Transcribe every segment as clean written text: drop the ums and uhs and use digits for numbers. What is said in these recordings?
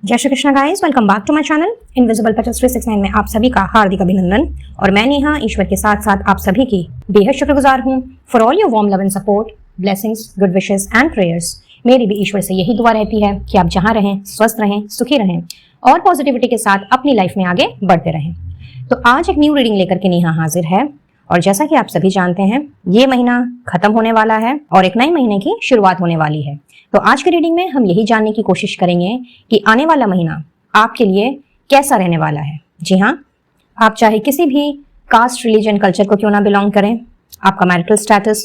जय Shri Krishna guys, welcome back to my channel invisible petals 369 में आप सभी का हार्दिक अभिनंदन। और मैं नेहा ईश्वर के साथ साथ आप सभी की बेहद शुक्रगुजार हूँ for all your warm love and support, blessings, good wishes and prayers. मेरी भी ईश्वर से यही दुआ रहती है कि आप जहाँ रहें स्वस्थ रहें, सुखी रहें और पॉजिटिविटी के साथ अपनी लाइफ में आगे बढ़ते रहें। तो आज एक न्यू रीडिंग लेकर के नेहा हाजिर है और जैसा कि आप सभी जानते हैं ये महीना खत्म होने वाला है और एक नए महीने की शुरुआत होने वाली है। तो आज की रीडिंग में हम यही जानने की कोशिश करेंगे कि आने वाला महीना आपके लिए कैसा रहने वाला है। जी हाँ, आप चाहे किसी भी कास्ट, रिलीजन, कल्चर को क्यों ना बिलोंग करें, आपका marital status,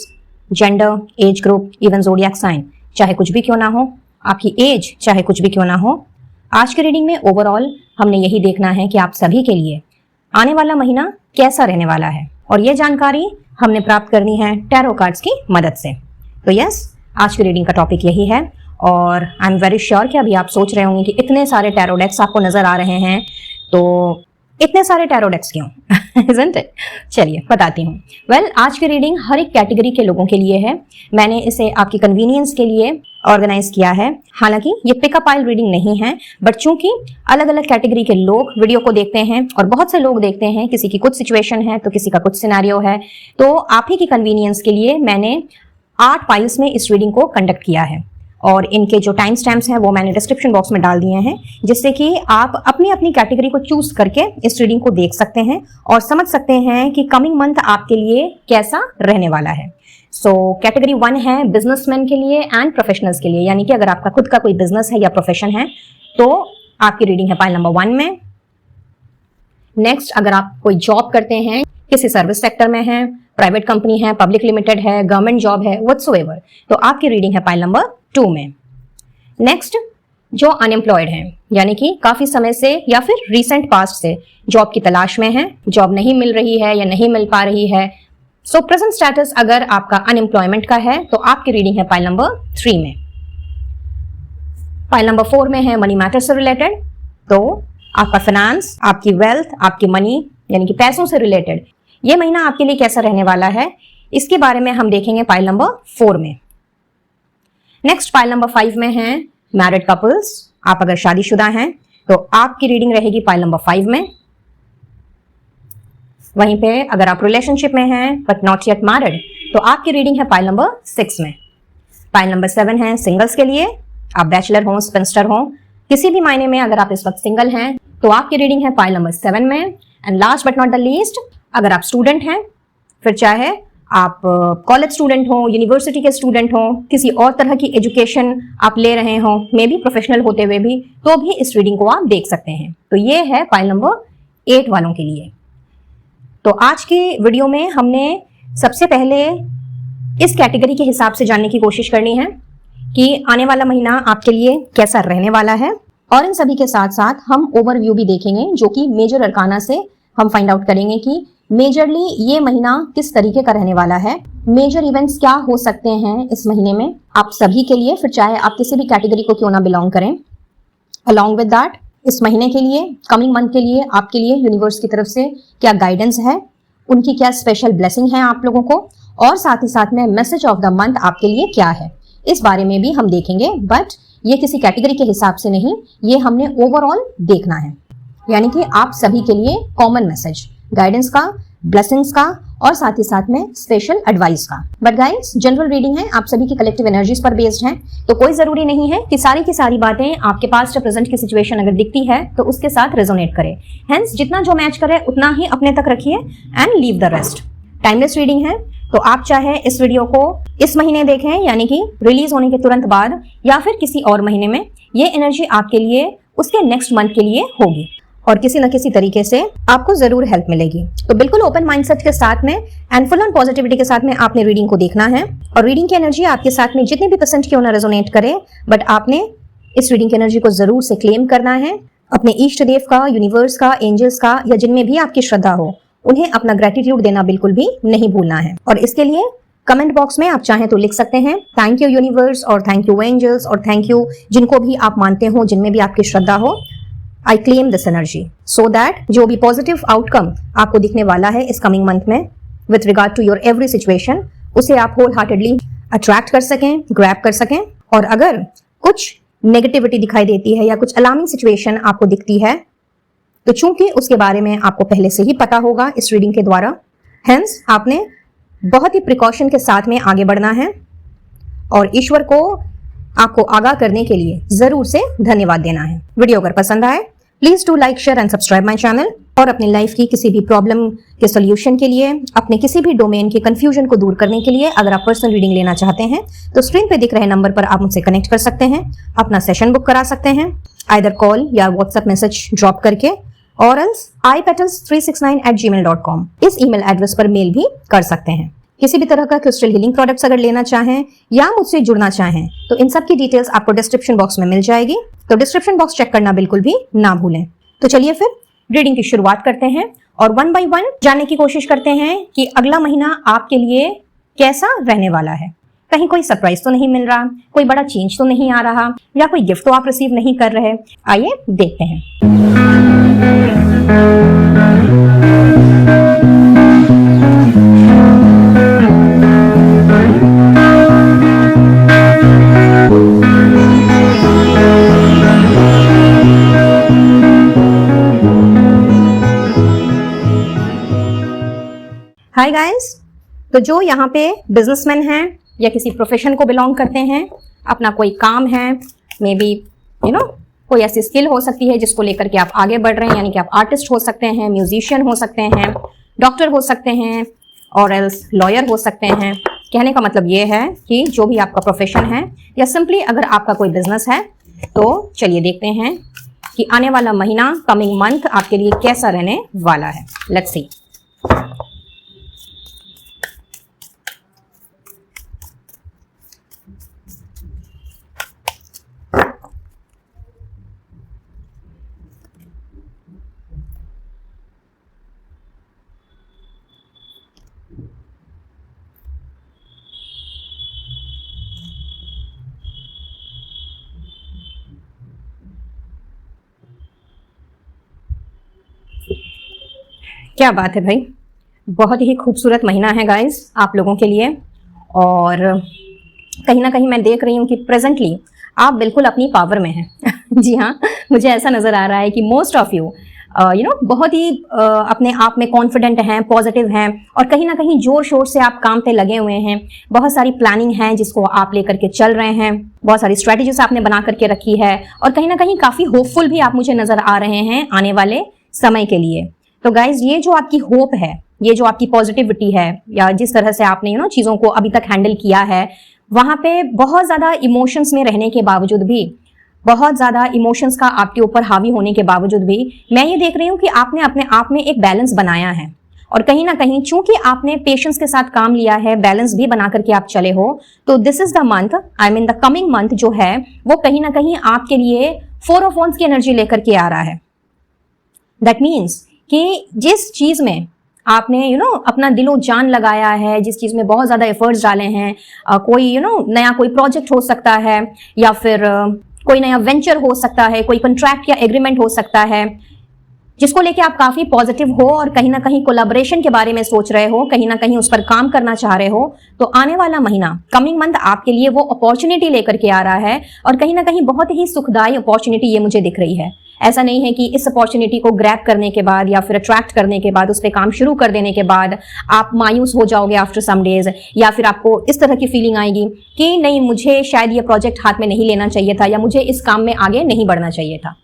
gender, age group, even zodiac sign चाहे कुछ भी क्यों ना हो, आपकी एज चाहे कुछ भी क्यों ना हो, आज की रीडिंग में ओवरऑल हमने यही देखना है कि आप सभी के लिए आने वाला महीना कैसा रहने वाला है और ये जानकारी हमने प्राप्त करनी है टैरो कार्ड्स की मदद से। तो यस, आज की रीडिंग का टॉपिक यही है और आई एम वेरी श्योर कि अभी आप सोच रहे होंगे कि इतने सारे टैरो डेक्स आपको नजर आ रहे हैं, तो इतने सारे टैरो डेक्स क्यों? Isn't it? चलिए बताती हूँ। वेल, आज की रीडिंग हर एक कैटेगरी के लोगों के लिए है। मैंने इसे आपकी कन्वीनियंस के लिए ऑर्गेनाइज किया है। हालांकि ये पिकअप आइल रीडिंग नहीं है, बट चूंकि अलग अलग कैटेगरी के लोग वीडियो को देखते हैं और बहुत से लोग देखते हैं, किसी की कुछ सिचुएशन है तो किसी का कुछ सिनेरियो है, तो आप ही की कन्वीनियंस के लिए मैंने 8 पाइल्स में इस रीडिंग को कंडक्ट किया है और इनके जो टाइम स्टैम्प्स हैं वो मैंने डिस्क्रिप्शन बॉक्स में डाल दिए हैं, जिससे कि आप अपनी अपनी कैटेगरी को चूज करके इस रीडिंग को देख सकते हैं और समझ सकते हैं कि कमिंग मंथ आपके लिए कैसा रहने वाला है। सो कैटेगरी 1 है बिजनेसमैन के लिए एंड प्रोफेशनल्स के लिए, यानी कि अगर आपका खुद का कोई बिजनेस है या प्रोफेशन है तो आपकी रीडिंग है पाइल नंबर 1 में। नेक्स्ट, अगर आप कोई जॉब करते हैं, किसी सर्विस सेक्टर में है, प्राइवेट कंपनी है, पब्लिक लिमिटेड है, गवर्नमेंट जॉब है, व्हाटसोएवर, तो आपकी रीडिंग है पाइल नंबर 2 में। नेक्स्ट, जो अनएम्प्लॉयड हैं, यानी कि काफी समय से या फिर रीसेंट पास्ट से जॉब की तलाश में है, जॉब नहीं मिल रही है या नहीं मिल पा रही है, सो प्रेजेंट स्टेटस अगर आपका अनएम्प्लॉयमेंट का है तो आपकी रीडिंग है पाइल नंबर 3 में। पाइल नंबर 4 में है मनी मैटर से रिलेटेड, तो आपका फाइनेंस, आपकी वेल्थ, आपकी मनी यानी कि पैसों से रिलेटेड ये महीना आपके लिए कैसा रहने वाला है, इसके बारे में हम देखेंगे पाइल नंबर 4 में। नेक्स्ट, पाइल नंबर 5 में है मैरिड कपल्स। आप अगर शादीशुदा हैं तो आपकी रीडिंग रहेगी पाइल नंबर 5 में। वहीं पे अगर आप रिलेशनशिप में हैं बट नॉट येट मैरिड तो आपकी रीडिंग है पाइल नंबर 6 में। पाइल नंबर 7 है सिंगल्स के लिए। आप बैचलर हो, स्पिंस्टर हो, किसी भी मायने में अगर आप इस वक्त सिंगल हैं तो आपकी रीडिंग है पाइल नंबर 7 में। And last but not the least, अगर आप स्टूडेंट हैं, फिर चाहे आप कॉलेज स्टूडेंट हो, यूनिवर्सिटी के स्टूडेंट हो, किसी और तरह की एजुकेशन आप ले रहे हो, मे बी प्रोफेशनल होते हुए भी, तो भी इस रीडिंग को आप देख सकते हैं। तो ये है पाइल नंबर 8 वालों के लिए। तो आज की वीडियो में हमने सबसे पहले इस कैटेगरी के हिसाब से जानने की कोशिश करनी है कि आने वाला महीना आपके लिए कैसा रहने वाला है, और इन सभी के साथ साथ हम ओवरव्यू भी देखेंगे जो कि मेजर अरकाना से हम फाइंड आउट करेंगे कि मेजरली ये महीना किस तरीके का रहने वाला है, मेजर इवेंट्स क्या हो सकते हैं इस महीने में आप सभी के लिए, फिर चाहे आप किसी भी कैटेगरी को क्यों ना बिलोंग करें। अलॉन्ग विद दैट, इस महीने के लिए, कमिंग मंथ के लिए आपके लिए यूनिवर्स की तरफ से क्या गाइडेंस है, उनकी क्या स्पेशल ब्लेसिंग है आप लोगों को, और साथ ही साथ में मैसेज ऑफ द मंथ आपके लिए क्या है, इस बारे में भी हम देखेंगे। बट ये किसी कैटेगरी के हिसाब से नहीं, ये हमने ओवरऑल देखना है, यानी कि आप सभी के लिए कॉमन मैसेज, गाइडेंस का, ब्लेसिंग्स का और साथ ही साथ में स्पेशल एडवाइस का। बट गाइस, जनरल रीडिंग है, आप सभी की कलेक्टिव एनर्जीज पर बेस्ड है, तो कोई जरूरी नहीं है कि सारी की सारी बातें आपके पास प्रेजेंट की सिचुएशन अगर दिखती है तो उसके साथ रेजोनेट करे। हेंस जितना जो मैच करे उतना ही अपने तक रखिए and leave the rest. Timeless reading है, तो आप चाहे इस वीडियो को इस महीने देखें, यानी कि रिलीज होने के तुरंत बाद, या फिर किसी और महीने में, ये एनर्जी आपके लिए उसके नेक्स्ट मंथ के लिए होगी और किसी न किसी तरीके से आपको जरूर हेल्प मिलेगी। तो बिल्कुल ओपन माइंडसेट के साथ में एंड फुल ऑन पॉजिटिविटी के साथ में आपने रीडिंग को देखना है, और रीडिंग की एनर्जी आपके साथ में जितनी भी परसेंट क्यों ना रेजोनेट करे, बट आपने इस रीडिंग की एनर्जी को जरूर से क्लेम करना है। अपने इष्ट देव का, यूनिवर्स का, एंजल्स का, या जिनमें भी आपकी श्रद्धा हो, उन्हें अपना ग्रेटिट्यूड देना बिल्कुल भी नहीं भूलना है। और इसके लिए कमेंट बॉक्स में आप चाहें तो लिख सकते हैं थैंक यू यूनिवर्स, और थैंक यू एंजल्स, और थैंक यू जिनको भी आप मानते हो, जिनमें भी आपकी श्रद्धा हो। I claim this energy so that जो भी पॉजिटिव आउटकम आपको दिखने वाला है इस कमिंग मंथ में with regard to your every situation, उसे आप होल हार्टेडली अट्रैक्ट कर सकें, ग्रैब कर सकें। और अगर कुछ नेगेटिविटी दिखाई देती है या कुछ अलार्मिंग सिचुएशन आपको दिखती है, तो चूंकि उसके बारे में आपको पहले से ही पता होगा इस रीडिंग के द्वारा, हेंस आपने बहुत ही प्रिकॉशन के साथ में आगे बढ़ना है और ईश्वर को आपको आगाह करने के लिए जरूर से धन्यवाद देना है। वीडियो अगर पसंद आए please do like, share and subscribe my channel. और अपनी लाइफ की किसी भी प्रॉब्लम के सॉल्यूशन के लिए, अपने किसी भी डोमेन के कंफ्यूजन को दूर करने के लिए अगर आप पर्सनल रीडिंग लेना चाहते हैं तो स्क्रीन पे दिख रहे नंबर पर आप मुझसे कनेक्ट कर सकते हैं, अपना सेशन बुक करा सकते हैं, आइदर कॉल या व्हाट्सएप मैसेज ड्रॉप करके, और एल्स ipetals369@gmail.com इस ईमेल एड्रेस पर मेल भी कर सकते हैं। किसी भी तरह का क्रिस्टल हीलिंग प्रोडक्ट्स अगर लेना चाहें या मुझसे जुड़ना चाहें तो इन सब की डिटेल्स आपको डिस्क्रिप्शन बॉक्स में मिल जाएगी, तो डिस्क्रिप्शन बॉक्स चेक करना बिल्कुल भी ना भूलें। तो चलिए फिर रीडिंग की शुरुआत करते हैं और वन बाय वन जानने की कोशिश करते हैं कि अगला महीना आपके लिए कैसा रहने वाला है। कहीं कोई सरप्राइज तो नहीं मिल रहा, कोई बड़ा चेंज तो नहीं आ रहा, या कोई गिफ्ट तो आप रिसीव नहीं कर रहे। आइए देखते हैं। हाय गाइस, तो जो यहाँ पे बिजनेसमैन हैं या किसी प्रोफेशन को बिलोंग करते हैं, अपना कोई काम है, मे बी कोई ऐसी स्किल हो सकती है जिसको लेकर के आप आगे बढ़ रहे हैं, यानी कि आप आर्टिस्ट हो सकते हैं, म्यूजिशियन हो सकते हैं, डॉक्टर हो सकते हैं, और एल्स लॉयर हो सकते हैं। कहने का मतलब ये है कि जो भी आपका प्रोफेशन है या सिंपली अगर आपका कोई बिजनेस है, तो चलिए देखते हैं कि आने वाला महीना, कमिंग मंथ आपके लिए कैसा रहने वाला है। Let's see. क्या बात है भाई, बहुत ही खूबसूरत महीना है गाइस आप लोगों के लिए। और कहीं ना कहीं मैं देख रही हूँ कि प्रेजेंटली आप बिल्कुल अपनी पावर में हैं। जी हाँ, मुझे ऐसा नज़र आ रहा है कि मोस्ट ऑफ यू बहुत ही अपने आप में कॉन्फिडेंट हैं, पॉजिटिव हैं, और कहीं ना कहीं जोर शोर से आप काम पे लगे हुए हैं। बहुत सारी प्लानिंग है जिसको आप लेकर के चल रहे हैं, बहुत सारी स्ट्रेटेजीज आपने बना करके रखी है, और कहीं ना कहीं काफ़ी होपफुल भी आप मुझे नज़र आ रहे हैं आने वाले समय के लिए। तो गाइज, ये जो आपकी होप है, ये जो आपकी पॉजिटिविटी है, या जिस तरह से आपने चीज़ों को अभी तक हैंडल किया है, वहाँ पे बहुत ज़्यादा इमोशंस में रहने के बावजूद भी, बहुत ज़्यादा इमोशंस का आपके ऊपर हावी होने के बावजूद भी, मैं ये देख रही हूँ कि आपने अपने आप में एक बैलेंस बनाया है। और कहीं ना कहीं चूंकि आपने पेशेंस के साथ काम लिया है, बैलेंस भी बना करके आप चले हो, तो this is the month, I mean the coming month जो है वो कहीं ना कहीं आपके लिए 4 ऑफ वांड्स की एनर्जी लेकर के आ रहा है। दैट मीन्स कि जिस चीज में आपने अपना दिलो जान लगाया है, जिस चीज में बहुत ज्यादा एफर्ट्स डाले हैं, कोई नया कोई प्रोजेक्ट हो सकता है, या फिर कोई नया वेंचर हो सकता है, कोई कॉन्ट्रैक्ट या एग्रीमेंट हो सकता है, जिसको लेके आप काफी पॉजिटिव हो और कहीं ना कहीं कोलैबोरेशन के बारे में सोच रहे हो, कहीं ना कहीं उस पर काम करना चाह रहे हो, तो आने वाला महीना, कमिंग मंथ आपके लिए वो अपॉर्चुनिटी लेकर के आ रहा है। और कहीं ना कहीं बहुत ही सुखदायी अपॉर्चुनिटी ये मुझे दिख रही है। ऐसा नहीं है कि इस अपॉर्चुनिटी को ग्रैब करने के बाद या फिर अट्रैक्ट करने के बाद, उस पर काम शुरू कर देने के बाद आप मायूस हो जाओगे आफ्टर सम डेज, या फिर आपको इस तरह की फीलिंग आएगी कि नहीं, मुझे शायद ये प्रोजेक्ट हाथ में नहीं लेना चाहिए था, या मुझे इस काम में आगे नहीं बढ़ना चाहिए था।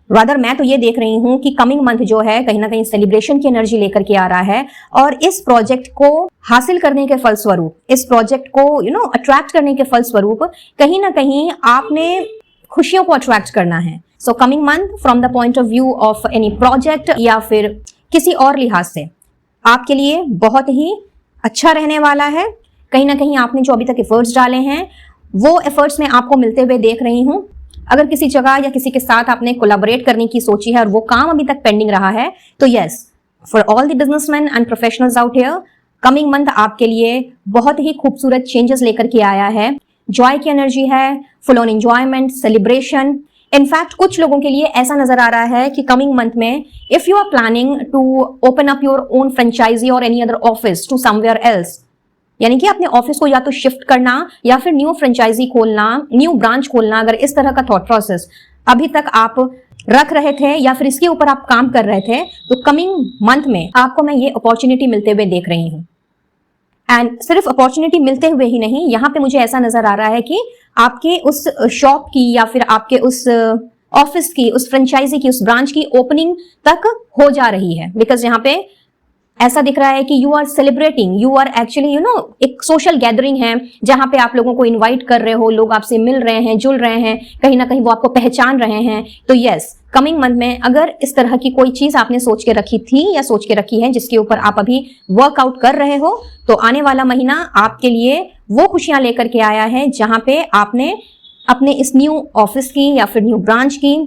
रादर मैं तो ये देख रही हूं कि कमिंग मंथ जो है कहीं ना कहीं सेलिब्रेशन की एनर्जी लेकर के आ रहा है, और इस प्रोजेक्ट को हासिल करने के फलस्वरूप, इस प्रोजेक्ट को अट्रैक्ट करने के फलस्वरूप कहीं ना कहीं आपने खुशियों को अट्रैक्ट करना है। So coming month from the point of view of any project या फिर किसी और लिहाज से आपके लिए बहुत ही अच्छा रहने वाला है। कहीं ना कहीं आपने जो अभी तक एफर्ट्स डाले हैं वो एफर्ट्स में आपको मिलते हुए देख रही हूं। अगर किसी जगह या किसी के साथ आपने कोलैबोरेट करने की सोची है और वो काम अभी तक पेंडिंग रहा है, तो yes, for all the businessman and professionals out here, coming month आपके लिए बहुत ही खूबसूरत चेंजेस लेकर के आया है। जॉय की एनर्जी है, full on enjoyment, celebration. In fact कुछ लोगों के लिए ऐसा नजर आ रहा है कि कमिंग मंथ में if you are planning to open up your own franchise और any other office to somewhere else, यानी कि अपने ऑफिस को या तो शिफ्ट करना या फिर न्यू फ्रेंचाइजी खोलना, न्यू ब्रांच खोलना, अगर इस तरह का थॉट प्रोसेस अभी तक आप रख रहे थे या फिर इसके ऊपर आप काम कर रहे थे, तो कमिंग मंथ में आपको मैं ये अपॉर्चुनिटी मिलते हुए देख रही हूँ। एंड सिर्फ अपॉर्चुनिटी मिलते हुए ही नहीं, यहाँ पे मुझे ऐसा नजर आ रहा है कि आपके उस शॉप की या फिर आपके उस ऑफिस की, उस फ्रेंचाइजी की, उस ब्रांच की ओपनिंग तक हो जा रही है। बिकॉज यहाँ पे ऐसा दिख रहा है कि you are celebrating, you are actually एक सोशल गैदरिंग है जहां पे आप लोगों को इनवाइट कर रहे हो, लोग आपसे मिल रहे हैं, जुल रहे हैं, कहीं ना कहीं वो आपको पहचान रहे हैं। तो यस, कमिंग मंथ में अगर इस तरह की कोई चीज आपने सोच के रखी थी या सोच के रखी है जिसके ऊपर आप अभी वर्कआउट कर रहे हो, तो आने वाला महीना आपके लिए वो खुशियां लेकर के आया है जहां पे आपने अपने इस न्यू ऑफिस की या फिर न्यू ब्रांच की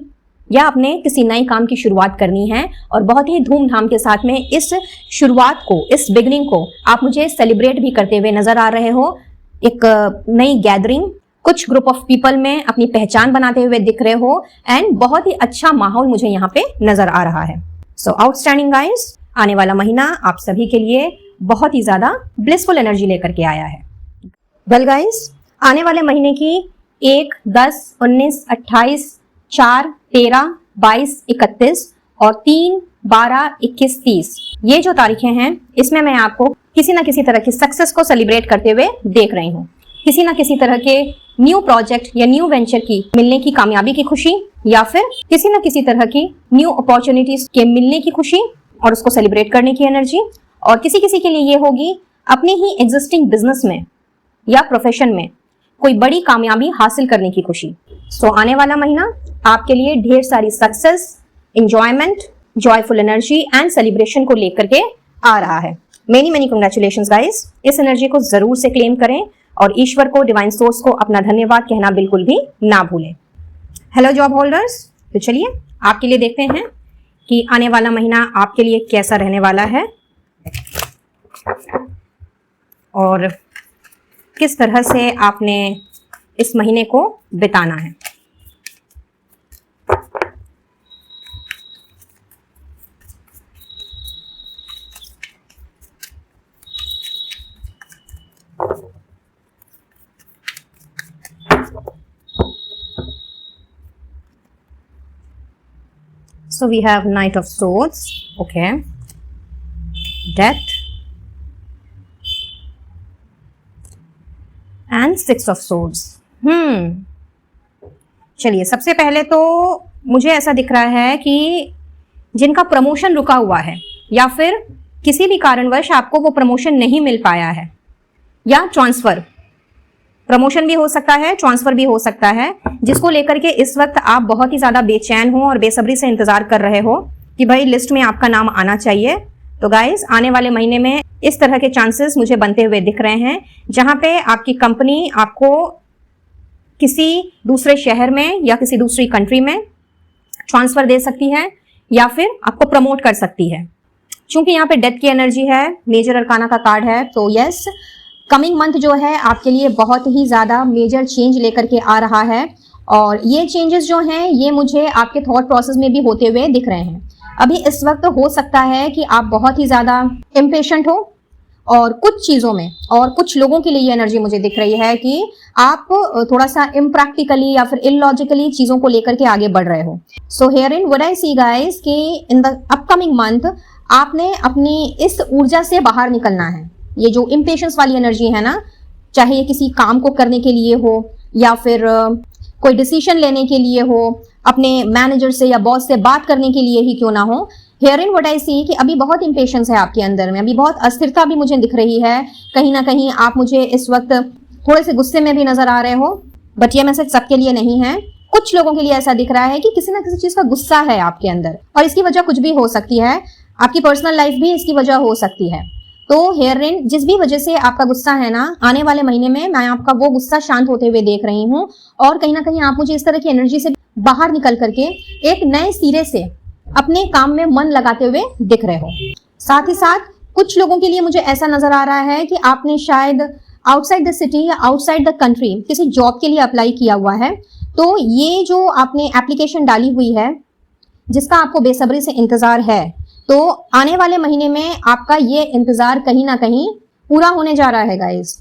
या अपने किसी नए काम की शुरुआत करनी है। और बहुत ही धूमधाम के साथ में इस शुरुआत को, इस बिगनिंग को आप मुझे सेलिब्रेट भी करते हुए नजर आ रहे हो। एक नई गैदरिंग, कुछ ग्रुप ऑफ पीपल में अपनी पहचान बनाते हुए दिख रहे हो एंड बहुत ही अच्छा माहौल मुझे यहाँ पे नजर आ रहा है। सो आउटस्टैंडिंग गाइस, आने वाला महीना आप सभी के लिए बहुत ही ज्यादा ब्लिसफुल एनर्जी लेकर के आया है। वेल गाइस, आने वाले महीने की 1, 10, 19, 28, 4, 13, 22, 31 और 3, 12, 21, 30 ये जो तारीखें हैं, इसमें मैं आपको किसी ना किसी तरह की सक्सेस को सेलिब्रेट करते हुए देख रही हूँ। किसी ना किसी तरह के न्यू प्रोजेक्ट या न्यू वेंचर की मिलने की कामयाबी की खुशी, या फिर किसी ना किसी तरह की न्यू अपॉर्चुनिटीज के मिलने की खुशी और उसको सेलिब्रेट करने की एनर्जी। और किसी किसी के लिए ये होगी अपने ही एग्जिस्टिंग बिजनेस में या प्रोफेशन में कोई बड़ी कामयाबी हासिल करने की खुशी। सो आने वाला महीना आपके लिए ढेर सारी success, enjoyment, joyful energy and celebration को लेकर के आ रहा है। Many many congratulations guys. इस एनर्जी को जरूर से क्लेम करें और ईश्वर को, डिवाइन सोर्स को अपना धन्यवाद कहना बिल्कुल भी ना भूलें। हेलो जॉब होल्डर्स, तो चलिए आपके लिए देखते हैं कि आने वाला महीना आपके लिए कैसा रहने वाला है और किस तरह से आपने इस महीने को बिताना है। So we have Knight of Swords, okay, Death and Six of Swords. चलिए, सबसे पहले तो मुझे ऐसा दिख रहा है कि जिनका प्रमोशन रुका हुआ है या फिर किसी भी कारणवश आपको वो प्रमोशन नहीं मिल पाया है, या ट्रांसफर, प्रमोशन भी हो सकता है, ट्रांसफर भी हो सकता है, जिसको लेकर के इस वक्त आप बहुत ही ज्यादा बेचैन हो और बेसब्री से इंतजार कर रहे हो कि भाई लिस्ट में आपका नाम आना चाहिए। तो गाइस, आने वाले महीने में इस तरह के चांसेस मुझे बनते हुए दिख रहे हैं जहां पे आपकी कंपनी आपको किसी दूसरे शहर में या किसी दूसरी कंट्री में ट्रांसफर दे सकती है या फिर आपको प्रमोट कर सकती है। चूंकि यहाँ पे डेथ की एनर्जी है, मेजर अरकाना का कार्ड है, तो यस, कमिंग मंथ जो है आपके लिए बहुत ही ज्यादा मेजर चेंज लेकर के आ रहा है। और ये चेंजेस जो हैं ये मुझे आपके थॉट प्रोसेस में भी होते हुए दिख रहे हैं। अभी इस वक्त हो सकता है कि आप बहुत ही ज्यादा इम्पेशेंट हो और कुछ चीजों में, और कुछ लोगों के लिए ये एनर्जी मुझे दिख रही है कि आप थोड़ा सा इम्प्रैक्टिकली या फिर इलॉजिकली चीजों को लेकर के आगे बढ़ रहे हो। So here in what I see guys कि इन द अपकमिंग मंथ आपने अपनी इस ऊर्जा से बाहर निकलना है। ये जो इम्पेशेंस वाली एनर्जी है ना, चाहे ये किसी काम को करने के लिए हो या फिर कोई डिसीजन लेने के लिए हो, अपने मैनेजर से या बॉस से बात करने के लिए ही क्यों ना हो, हियर इन व्हाट आई सी कि अभी बहुत इंपेशेंस है आपके अंदर में, अभी बहुत अस्थिरता भी मुझे दिख रही है। कहीं ना कहीं आप मुझे इस वक्त थोड़े से गुस्से में भी नजर आ रहे हो, बट ये मैसेज सबके लिए नहीं है। कुछ लोगों के लिए ऐसा दिख रहा है कि किसी ना किसी चीज का गुस्सा है आपके अंदर और इसकी वजह कुछ भी हो सकती है, आपकी पर्सनल लाइफ भी इसकी वजह हो सकती है। तो हेयर इन जिस भी वजह से आपका गुस्सा है ना, आने वाले महीने में मैं आपका वो गुस्सा शांत होते हुए देख रही हूँ और कहीं ना कहीं आप मुझे इस तरह की एनर्जी से बाहर निकल करके एक नए सिरे से अपने काम में मन लगाते हुए दिख रहे हो। साथ ही साथ कुछ लोगों के लिए मुझे ऐसा नजर आ रहा है कि आपने शायद आउटसाइड द सिटी या आउटसाइड द कंट्री किसी जॉब के लिए अप्लाई किया हुआ है। तो ये जो आपने एप्लीकेशन डाली हुई है जिसका आपको बेसब्री से इंतजार है, तो आने वाले महीने में आपका ये इंतजार कहीं ना कहीं पूरा होने जा रहा है गाइस।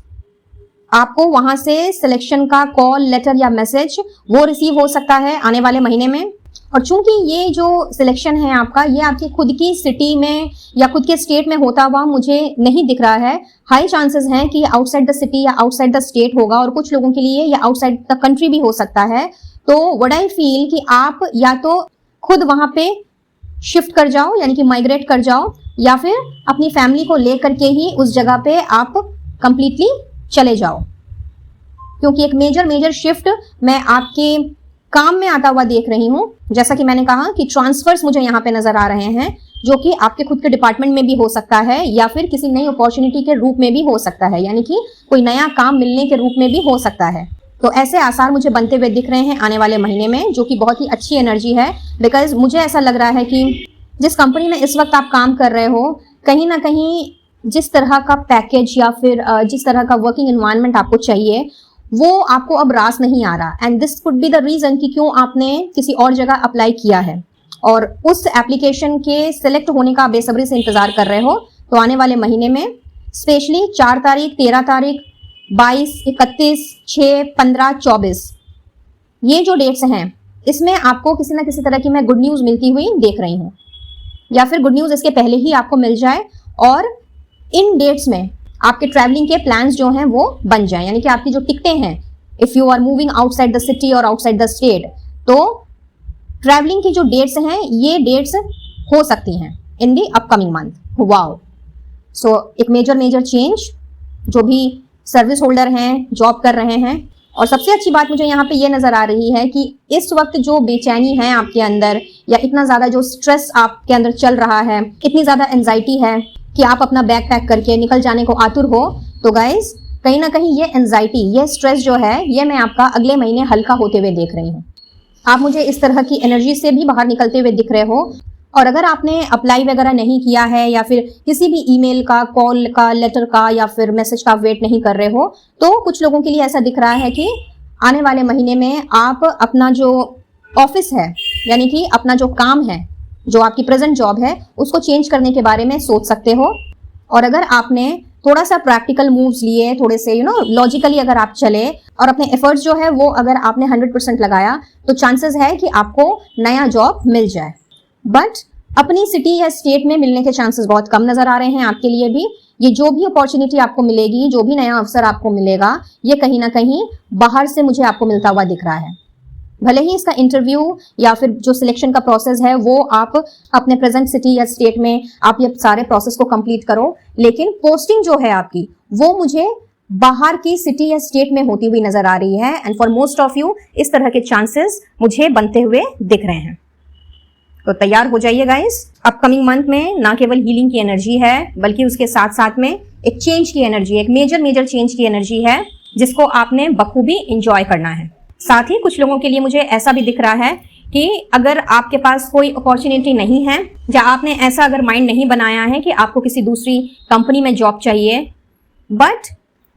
आपको वहां से सिलेक्शन का कॉल, लेटर या मैसेज वो रिसीव हो सकता है आने वाले महीने में। और चूंकि ये जो सिलेक्शन है आपका, ये आपकी खुद की सिटी में या खुद के स्टेट में होता हुआ मुझे नहीं दिख रहा है। हाई चांसेस हैं कि आउटसाइड द सिटी या आउटसाइड द स्टेट होगा, और कुछ लोगों के लिए ये आउटसाइड द कंट्री भी हो सकता है। तो व्हाट आई फील कि आप या तो खुद वहां पे शिफ्ट कर जाओ, यानी कि माइग्रेट कर जाओ, या फिर अपनी फैमिली को लेकर के ही उस जगह पे आप कंप्लीटली चले जाओ, क्योंकि एक मेजर शिफ्ट मैं आपके काम में आता हुआ देख रही हूं। जैसा कि मैंने कहा कि ट्रांसफर्स मुझे यहाँ पे नजर आ रहे हैं, जो कि आपके खुद के डिपार्टमेंट में भी हो सकता है या फिर किसी नई अपॉर्चुनिटी के रूप में भी हो सकता है, यानी कि कोई नया काम मिलने के रूप में भी हो सकता है। तो ऐसे आसार मुझे बनते हुए दिख रहे हैं आने वाले महीने में, जो कि बहुत ही अच्छी एनर्जी है। बिकॉज मुझे ऐसा लग रहा है कि जिस कंपनी में इस वक्त आप काम कर रहे हो, कहीं ना कहीं जिस तरह का पैकेज या फिर जिस तरह का वर्किंग एनवायरनमेंट आपको चाहिए, वो आपको अब रास नहीं आ रहा। And this could be the reason कि क्यों आपने किसी और जगह अप्लाई किया है और उस एप्लीकेशन के सिलेक्ट होने का बेसब्री से इंतजार कर रहे हो। तो आने वाले महीने में स्पेशली 4 तारीख, 13 तारीख, 22, 31, 6, 15, 24 ये जो डेट्स हैं, इसमें आपको किसी ना किसी तरह की मैं गुड न्यूज मिलती हुई देख रही हूँ, या फिर गुड न्यूज इसके पहले ही आपको मिल जाए और इन डेट्स में आपके ट्रैवलिंग के प्लान्स जो हैं वो बन जाएं, यानी कि आपकी जो टिकटें हैं, if you are moving outside the city और आउटसाइड द स्टेट, तो ट्रैवलिंग की जो डेट्स हैं ये डेट्स हो सकती हैं in the upcoming month. Wow, so एक मेजर चेंज जो भी सर्विस होल्डर हैं, जॉब कर रहे हैं। और सबसे अच्छी बात मुझे यहाँ पे ये नजर आ रही है कि इस वक्त जो बेचैनी है आपके अंदर, या इतना ज्यादा जो स्ट्रेस आपके अंदर चल रहा है, इतनी ज्यादा एंजाइटी है कि आप अपना बैग पैक करके निकल जाने को आतुर हो, तो गाइज कहीं ना कहीं ये एंजाइटी, ये स्ट्रेस जो है, ये मैं आपका अगले महीने हल्का होते हुए देख रही हूँ। आप मुझे इस तरह की एनर्जी से भी बाहर निकलते हुए दिख रहे हो। और अगर आपने अप्लाई वगैरह नहीं किया है या फिर किसी भी ईमेल का, कॉल का, लेटर का या फिर मैसेज का वेट नहीं कर रहे हो, तो कुछ लोगों के लिए ऐसा दिख रहा है कि आने वाले महीने में आप अपना जो ऑफिस है, यानी कि अपना जो काम है, जो आपकी प्रेजेंट जॉब है, उसको चेंज करने के बारे में सोच सकते हो। और अगर आपने थोड़ा सा प्रैक्टिकल मूव्स लिए, थोड़े से लॉजिकली अगर आप चले और अपने एफर्ट्स जो है वो अगर आपने 100% लगाया, तो चांसेस है कि आपको नया जॉब मिल जाए। बट अपनी सिटी या स्टेट में मिलने के चांसेस बहुत कम नजर आ रहे हैं आपके लिए भी। ये जो भी अपॉर्चुनिटी आपको मिलेगी, जो भी नया अवसर आपको मिलेगा, ये कहीं ना कहीं बाहर से मुझे आपको मिलता हुआ दिख रहा है। भले ही इसका इंटरव्यू या फिर जो सिलेक्शन का प्रोसेस है वो आप अपने प्रेजेंट सिटी या स्टेट में आप ये सारे प्रोसेस को कंप्लीट करो, लेकिन पोस्टिंग जो है आपकी वो मुझे बाहर की सिटी या स्टेट में होती हुई नजर आ रही है। And for most of you इस तरह के चांसेस मुझे बनते हुए दिख रहे हैं। तो तैयार हो जाइए गाइस, अपकमिंग मंथ में ना केवल हीलिंग की एनर्जी है, बल्कि उसके साथ साथ में एक चेंज की एनर्जी, एक मेजर चेंज की एनर्जी है, जिसको आपने बखूबी इंजॉय करना है। साथ ही कुछ लोगों के लिए मुझे ऐसा भी दिख रहा है कि अगर आपके पास कोई अपॉर्चुनिटी नहीं है, या आपने ऐसा अगर माइंड नहीं बनाया है कि आपको किसी दूसरी कंपनी में जॉब चाहिए, बट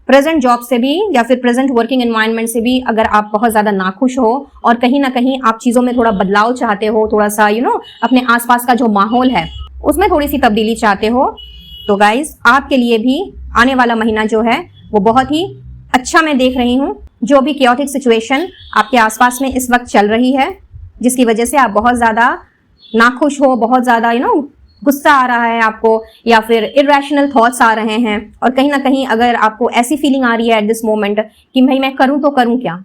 प्रेजेंट जॉब से भी या फिर प्रेजेंट वर्किंग एनवायरनमेंट से भी अगर आप बहुत ज्यादा नाखुश हो और कहीं ना कहीं आप चीजों में थोड़ा बदलाव चाहते हो, थोड़ा सा अपने आसपास का जो माहौल है उसमें थोड़ी सी तब्दीली चाहते हो, तो गाइज आपके लिए भी आने वाला महीना जो है वो बहुत ही अच्छा मैं देख रही हूँ। जो भी क्योटिक सिचुएशन आपके आसपास में इस वक्त चल रही है, जिसकी वजह से आप बहुत ज्यादा नाखुश हो, बहुत ज्यादा गुस्सा आ रहा है आपको, या फिर इरेशनल थॉट्स आ रहे हैं, और कहीं ना कहीं अगर आपको ऐसी फीलिंग आ रही है एट दिस मोमेंट कि भाई मैं करूं तो करूं क्या,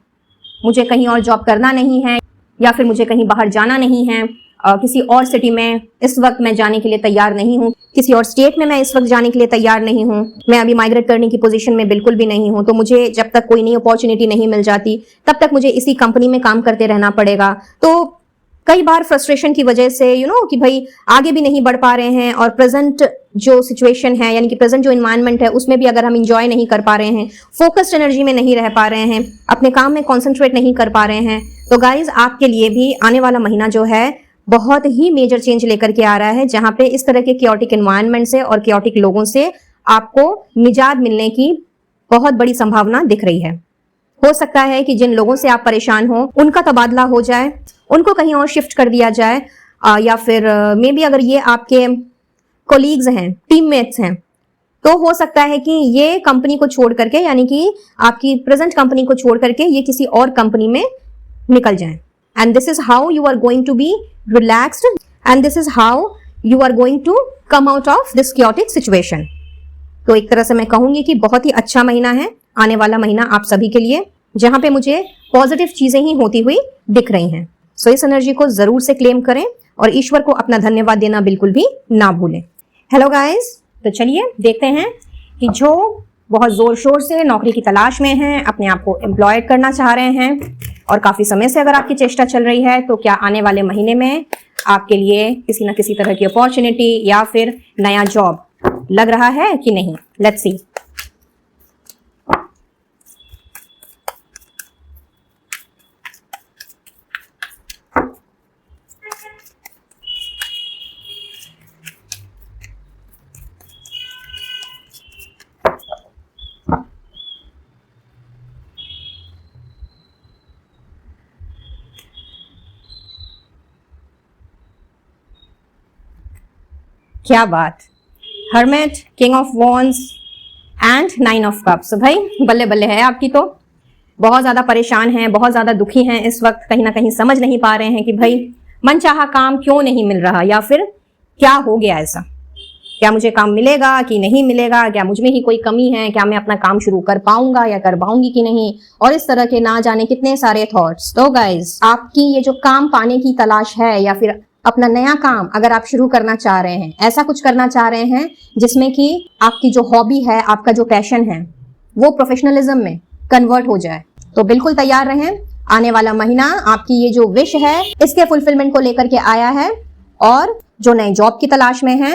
मुझे कहीं और जॉब करना नहीं है या फिर मुझे कहीं बाहर जाना नहीं है, किसी और सिटी में इस वक्त मैं जाने के लिए तैयार नहीं हूँ, किसी और स्टेट में मैं इस वक्त जाने के लिए तैयार नहीं हूँ, मैं अभी माइग्रेट करने की पोजीशन में बिल्कुल भी नहीं हूँ, तो मुझे जब तक कोई नई अपॉर्चुनिटी नहीं मिल जाती तब तक मुझे इसी कंपनी में काम करते रहना पड़ेगा। तो कई बार फ्रस्ट्रेशन की वजह से कि भाई आगे भी नहीं बढ़ पा रहे हैं, और प्रेजेंट जो सिचुएशन है, यानी कि प्रेजेंट जो इन्वायरमेंट है, उसमें भी अगर हम इंजॉय नहीं कर पा रहे हैं, फोकस्ड एनर्जी में नहीं रह पा रहे हैं, अपने काम में कॉन्सेंट्रेट नहीं कर पा रहे हैं, तो गाइज आपके लिए भी आने वाला महीना जो है बहुत ही मेजर चेंज लेकर के आ रहा है, जहां पे इस तरह के क्योटिक एनवायरनमेंट से और क्योटिक लोगों से आपको निजात मिलने की बहुत बड़ी संभावना दिख रही है। हो सकता है कि जिन लोगों से आप परेशान हो उनका तबादला हो जाए, उनको कहीं और शिफ्ट कर दिया जाए, या फिर मे बी अगर ये आपके कोलीग्स हैं, टीममेट्स हैं, तो हो सकता है कि ये कंपनी को छोड़ करके, यानी कि आपकी प्रेजेंट कंपनी को छोड़ करके ये किसी और कंपनी में निकल जाएं। And this is how you are going to be relaxed and this is how you are going to come out of this chaotic situation. तो एक तरह से मैं कहूंगी कि बहुत ही अच्छा महीना है आने वाला महीना आप सभी के लिए, जहां पे मुझे पॉजिटिव चीजें ही होती हुई दिख रही हैं। सो इस एनर्जी को जरूर से क्लेम करें और ईश्वर को अपना धन्यवाद देना बिल्कुल भी ना भूलें। हेलो गाइस, तो चलिए देखते हैं कि जो बहुत जोर शोर से नौकरी की तलाश में हैं, अपने आप को एम्प्लॉयड करना चाह रहे हैं और काफी समय से अगर आपकी चेष्टा चल रही है, तो क्या आने वाले महीने में आपके लिए किसी न किसी तरह की अपॉर्चुनिटी या फिर नया जॉब लग रहा है कि नहीं। Let's see. क्या बात, hermit, king of wands and 9 of cups. भाई बल्ले बल्ले है आपकी। तो बहुत ज्यादा परेशान हैं, बहुत ज्यादा दुखी हैं इस वक्त, कहीं ना कहीं समझ नहीं पा रहे हैं कि भाई मनचाहा काम क्यों नहीं मिल रहा, या फिर क्या हो गया ऐसा, क्या मुझे काम मिलेगा कि नहीं मिलेगा, क्या मुझ में ही कोई कमी है, क्या मैं अपना काम शुरू कर पाऊंगा या कर पाऊंगी कि नहीं, और इस तरह के ना जाने कितने सारे थॉट्स। तो गाइज, आपकी ये जो काम पाने की तलाश है या फिर अपना नया काम अगर आप शुरू करना चाह रहे हैं, ऐसा कुछ करना चाह रहे हैं जिसमें कि आपकी जो हॉबी है, आपका जो पैशन है, वो प्रोफेशनलिज्म में कन्वर्ट हो जाए, तो बिल्कुल तैयार रहें। आने वाला महीना आपकी ये जो विश है इसके फुलफिलमेंट को लेकर के आया है। और जो नए जॉब की तलाश में है,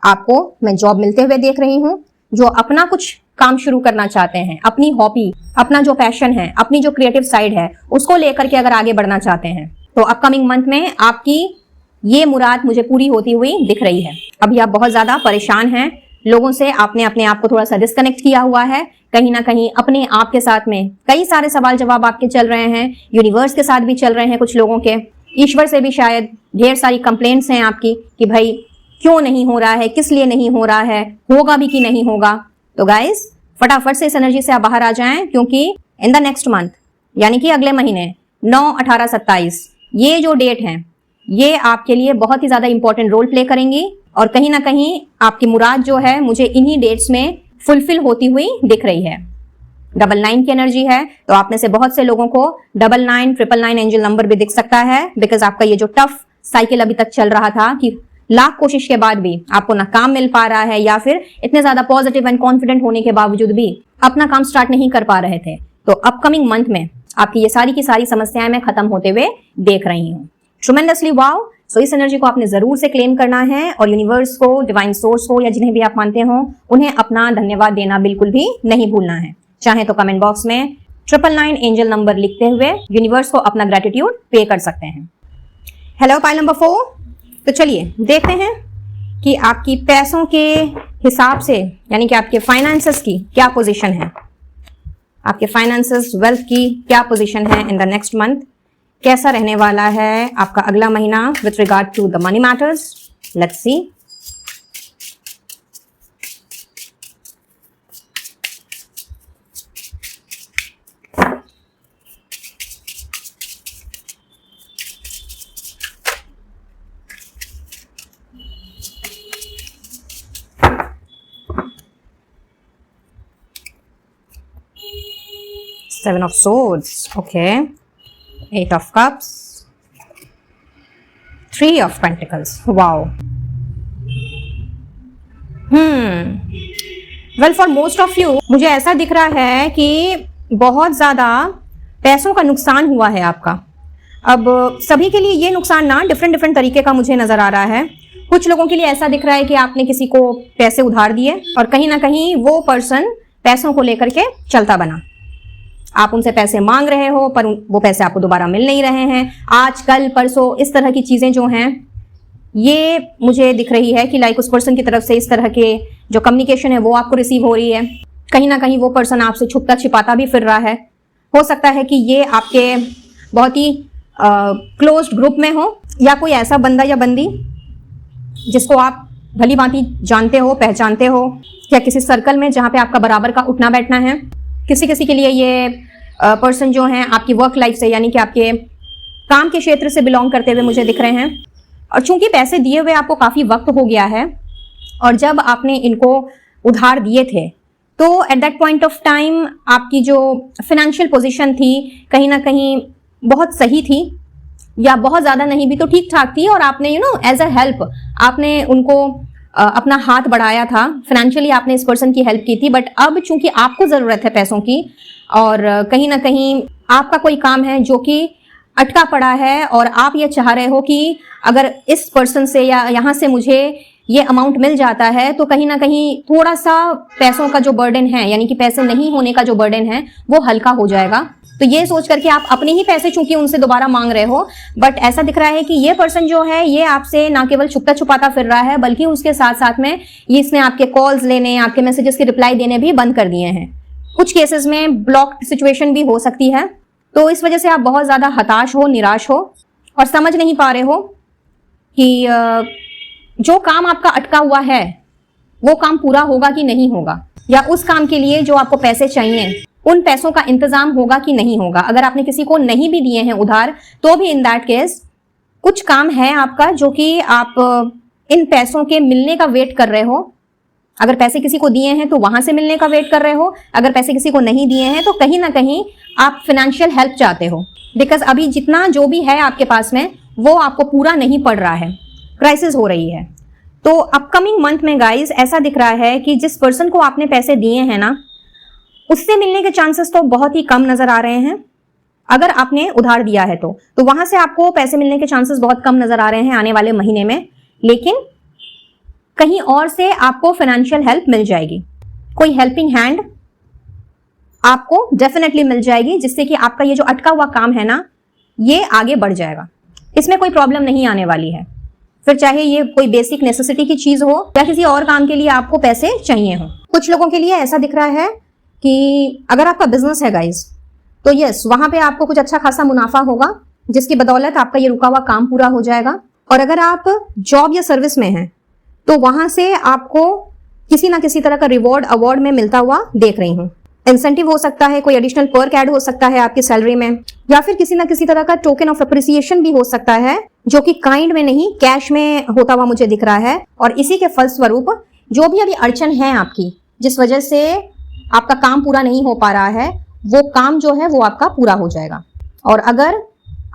आपको मैं जॉब मिलते हुए देख रही हूँ। जो अपना कुछ काम शुरू करना चाहते हैं, अपनी हॉबी, अपना जो पैशन है, अपनी जो क्रिएटिव साइड है, उसको लेकर के अगर आगे बढ़ना चाहते हैं, तो अपकमिंग मंथ में आपकी ये मुराद मुझे पूरी होती हुई दिख रही है। अभी आप बहुत ज्यादा परेशान हैं, लोगों से आपने अपने आप को थोड़ा सा डिस्कनेक्ट किया हुआ है, कहीं ना कहीं अपने आप के साथ में कई सारे सवाल जवाब आपके चल रहे हैं, यूनिवर्स के साथ भी चल रहे हैं कुछ लोगों के, ईश्वर से भी शायद ढेर सारी कंप्लेंट्स हैं आपकी कि भाई क्यों नहीं हो रहा है, किस लिए नहीं हो रहा है, होगा भी कि नहीं होगा। तो गाइस, फटाफट से इस एनर्जी से आप बाहर आ जाएं, क्योंकि इन द नेक्स्ट मंथ, यानी कि अगले महीने 9, 18, 27 ये जो डेट है, ये आपके लिए बहुत ही ज्यादा इंपॉर्टेंट रोल प्ले करेंगी और कहीं ना कहीं आपकी मुराद जो है मुझे इन्हीं डेट्स में फुलफिल होती हुई दिख रही है। 99 की एनर्जी है, तो आप में से बहुत से लोगों को 99, 999 एंजल नंबर भी दिख सकता है, बिकॉज आपका ये जो टफ साइकिल अभी तक चल रहा था कि लाख कोशिश के बाद भी आपको ना काम मिल पा रहा है, या फिर इतने ज्यादा पॉजिटिव एंड कॉन्फिडेंट होने के बावजूद भी अपना काम स्टार्ट नहीं कर पा रहे थे, तो अपकमिंग मंथ में आपकी ये सारी की सारी समस्याएं मैं खत्म होते हुए देख रही हूँ। Tremendously wow. सो इस एनर्जी को आपने जरूर से क्लेम करना है और यूनिवर्स को, डिवाइन सोर्स को, या जिन्हें भी आप मानते हो, उन्हें अपना धन्यवाद देना बिल्कुल भी नहीं भूलना है। चाहे तो कमेंट बॉक्स में 999 एंजल नंबर लिखते हुए यूनिवर्स को अपना ग्रेटिट्यूड पे कर सकते हैं। Hello pile number 4। तो चलिए देखते हैं कि आपकी पैसों के हिसाब से, यानी कि आपके फाइनेंसेस की क्या पोजीशन है, आपके फाइनेंसेस, वेल्थ की क्या पोजीशन है इन द नेक्स्ट मंथ। कैसा रहने वाला है आपका अगला महीना with regard to the money matters. Let's see. Seven of Swords, okay. 8 of Cups, 3 of Pentacles, wow. Well, for most of you, मुझे ऐसा दिख रहा है कि बहुत ज्यादा पैसों का नुकसान हुआ है आपका। अब सभी के लिए ये नुकसान ना डिफरेंट तरीके का मुझे नजर आ रहा है। कुछ लोगों के लिए ऐसा दिख रहा है कि आपने किसी को पैसे उधार दिए और कहीं ना कहीं वो पर्सन पैसों को लेकर के चलता बना। आप उनसे पैसे मांग रहे हो पर वो पैसे आपको दोबारा मिल नहीं रहे हैं। आज, कल, परसों इस तरह की चीजें जो हैं, ये मुझे दिख रही है कि लाइक उस पर्सन की तरफ से इस तरह के जो कम्युनिकेशन है वो आपको रिसीव हो रही है। कहीं ना कहीं वो पर्सन आपसे छुपता छिपाता भी फिर रहा है। हो सकता है कि ये आपके बहुत ही क्लोज्ड ग्रुप में हो, या कोई ऐसा बंदा या बंदी जिसको आप भली भांति जानते हो, पहचानते हो, या किसी सर्कल में जहाँ पे आपका बराबर का उठना बैठना है। किसी किसी के लिए ये पर्सन जो हैं आपकी वर्क लाइफ से, यानी कि आपके काम के क्षेत्र से बिलोंग करते हुए मुझे दिख रहे हैं। और चूंकि पैसे दिए हुए आपको काफ़ी वक्त हो गया है, और जब आपने इनको उधार दिए थे तो at that point of time आपकी जो फाइनेंशियल पोजीशन थी कहीं ना कहीं बहुत सही थी, या बहुत ज़्यादा नहीं भी तो ठीक ठाक थी, और आपने एज अ हेल्प आपने उनको अपना हाथ बढ़ाया था, फाइनेंशियली आपने इस पर्सन की हेल्प की थी। बट अब चूंकि आपको ज़रूरत है पैसों की, और कहीं ना कहीं आपका कोई काम है जो कि अटका पड़ा है, और आप ये चाह रहे हो कि अगर इस पर्सन से या यहाँ से मुझे ये अमाउंट मिल जाता है तो कहीं ना कहीं थोड़ा सा पैसों का जो बर्डन है, यानी कि पैसे नहीं होने का जो बर्डन है, वो हल्का हो जाएगा। तो ये सोच करके आप अपने ही पैसे चूंकि उनसे दोबारा मांग रहे हो, बट ऐसा दिख रहा है कि ये पर्सन जो है ये आपसे ना केवल छुपता छुपाता फिर रहा है, बल्कि उसके साथ साथ में ये इसने आपके कॉल्स लेने, आपके मैसेजेस के रिप्लाई देने भी बंद कर दिए हैं। कुछ केसेस में ब्लॉक्ड सिचुएशन भी हो सकती है। तो इस वजह से आप बहुत ज्यादा हताश हो, निराश हो, और समझ नहीं पा रहे हो कि जो काम आपका अटका हुआ है वो काम पूरा होगा कि नहीं होगा, या उस काम के लिए जो आपको पैसे चाहिए उन पैसों का इंतजाम होगा कि नहीं होगा। अगर आपने किसी को नहीं भी दिए हैं उधार तो भी इन दैट केस कुछ काम है आपका जो कि आप इन पैसों के मिलने का वेट कर रहे हो। अगर पैसे किसी को दिए हैं तो वहां से मिलने का वेट कर रहे हो, अगर पैसे किसी को नहीं दिए हैं तो कहीं ना कहीं आप फाइनेंशियल हेल्प चाहते हो, बिकॉज अभी जितना जो भी है आपके पास में वो आपको पूरा नहीं पड़ रहा है, क्राइसिस हो रही है। तो अपकमिंग मंथ में गाइस ऐसा दिख रहा है कि जिस पर्सन को आपने पैसे दिए हैं ना, उससे मिलने के चांसेस तो बहुत ही कम नजर आ रहे हैं। अगर आपने उधार दिया है तो वहां से आपको पैसे मिलने के चांसेस बहुत कम नजर आ रहे हैं आने वाले महीने में। लेकिन कहीं और से आपको फाइनेंशियल हेल्प मिल जाएगी, कोई हेल्पिंग हैंड आपको डेफिनेटली मिल जाएगी, जिससे कि आपका ये जो अटका हुआ काम है ना ये आगे बढ़ जाएगा। इसमें कोई प्रॉब्लम नहीं आने वाली है। फिर चाहे ये कोई बेसिक नेसेसिटी की चीज हो या किसी और काम के लिए आपको पैसे चाहिए हो। कुछ लोगों के लिए ऐसा दिख रहा है कि अगर आपका बिजनेस है गाइस तो यस, वहां पे आपको कुछ अच्छा खासा मुनाफा होगा, जिसकी बदौलत आपका ये रुका हुआ काम पूरा हो जाएगा। और अगर आप जॉब या सर्विस में हैं तो वहां से आपको किसी ना किसी तरह का रिवॉर्ड अवार्ड में मिलता हुआ देख रही हूँ। इंसेंटिव हो सकता है, कोई एडिशनल पर्क ऐड हो सकता है आपकी सैलरी में, या फिर किसी ना किसी तरह का टोकन ऑफ अप्रिसिएशन भी हो सकता है, जो कि काइंड में नहीं कैश में होता हुआ मुझे दिख रहा है। और इसी के फलस्वरूप जो भी अभी अड़चन है आपकी, जिस वजह से आपका काम पूरा नहीं हो पा रहा है, वो काम जो है वो आपका पूरा हो जाएगा। और अगर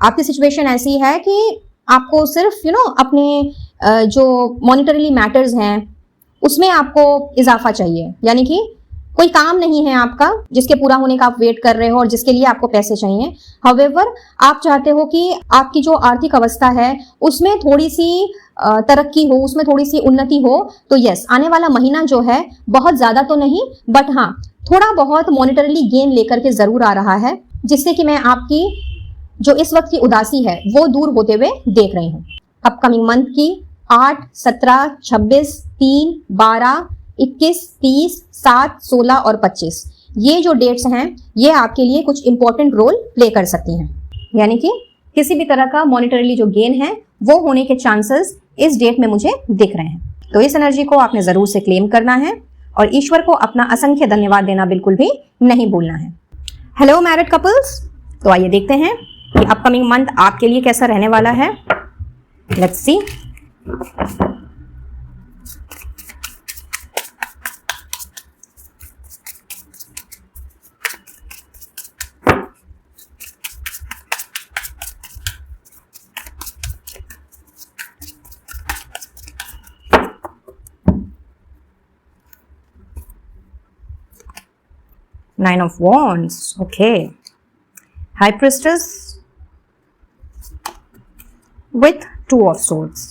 आपकी सिचुएशन ऐसी है कि आपको सिर्फ अपने जो मॉनिटरीली मैटर्स हैं उसमें आपको इजाफा चाहिए, यानी कि कोई काम नहीं है आपका जिसके पूरा होने का आप वेट कर रहे हो और जिसके लिए आपको पैसे चाहिए। हाउएवर आप चाहते हो कि आपकी जो आर्थिक अवस्था है उसमें थोड़ी सी तरक्की हो, उसमें थोड़ी सी उन्नति हो। तो यस, आने वाला महीना जो है बहुत ज्यादा तो नहीं, बट हाँ थोड़ा बहुत मॉनिटरीली गेन लेकर के जरूर आ रहा है, जिससे कि मैं आपकी जो इस वक्त की उदासी है वो दूर होते हुए देख रही हूँ। अपकमिंग मंथ की 8, 17, 26, 3, 12, 21, 30, 7, 16 और 25 ये जो डेट्स हैं ये आपके लिए कुछ इंपॉर्टेंट रोल प्ले कर सकती हैं। यानी कि किसी भी तरह का मॉनिटरीली जो गेन है वो होने के चांसेस इस डेट में मुझे दिख रहे हैं। तो इस एनर्जी को आपने जरूर से क्लेम करना है और ईश्वर को अपना असंख्य धन्यवाद देना बिल्कुल भी नहीं भूलना है। हेलो मैरिड कपल्स, तो आइए देखते हैं कि अपकमिंग मंथ आपके लिए कैसा रहने वाला है। Let's see. Nine of Wands, okay. High Priestess with Two of Swords.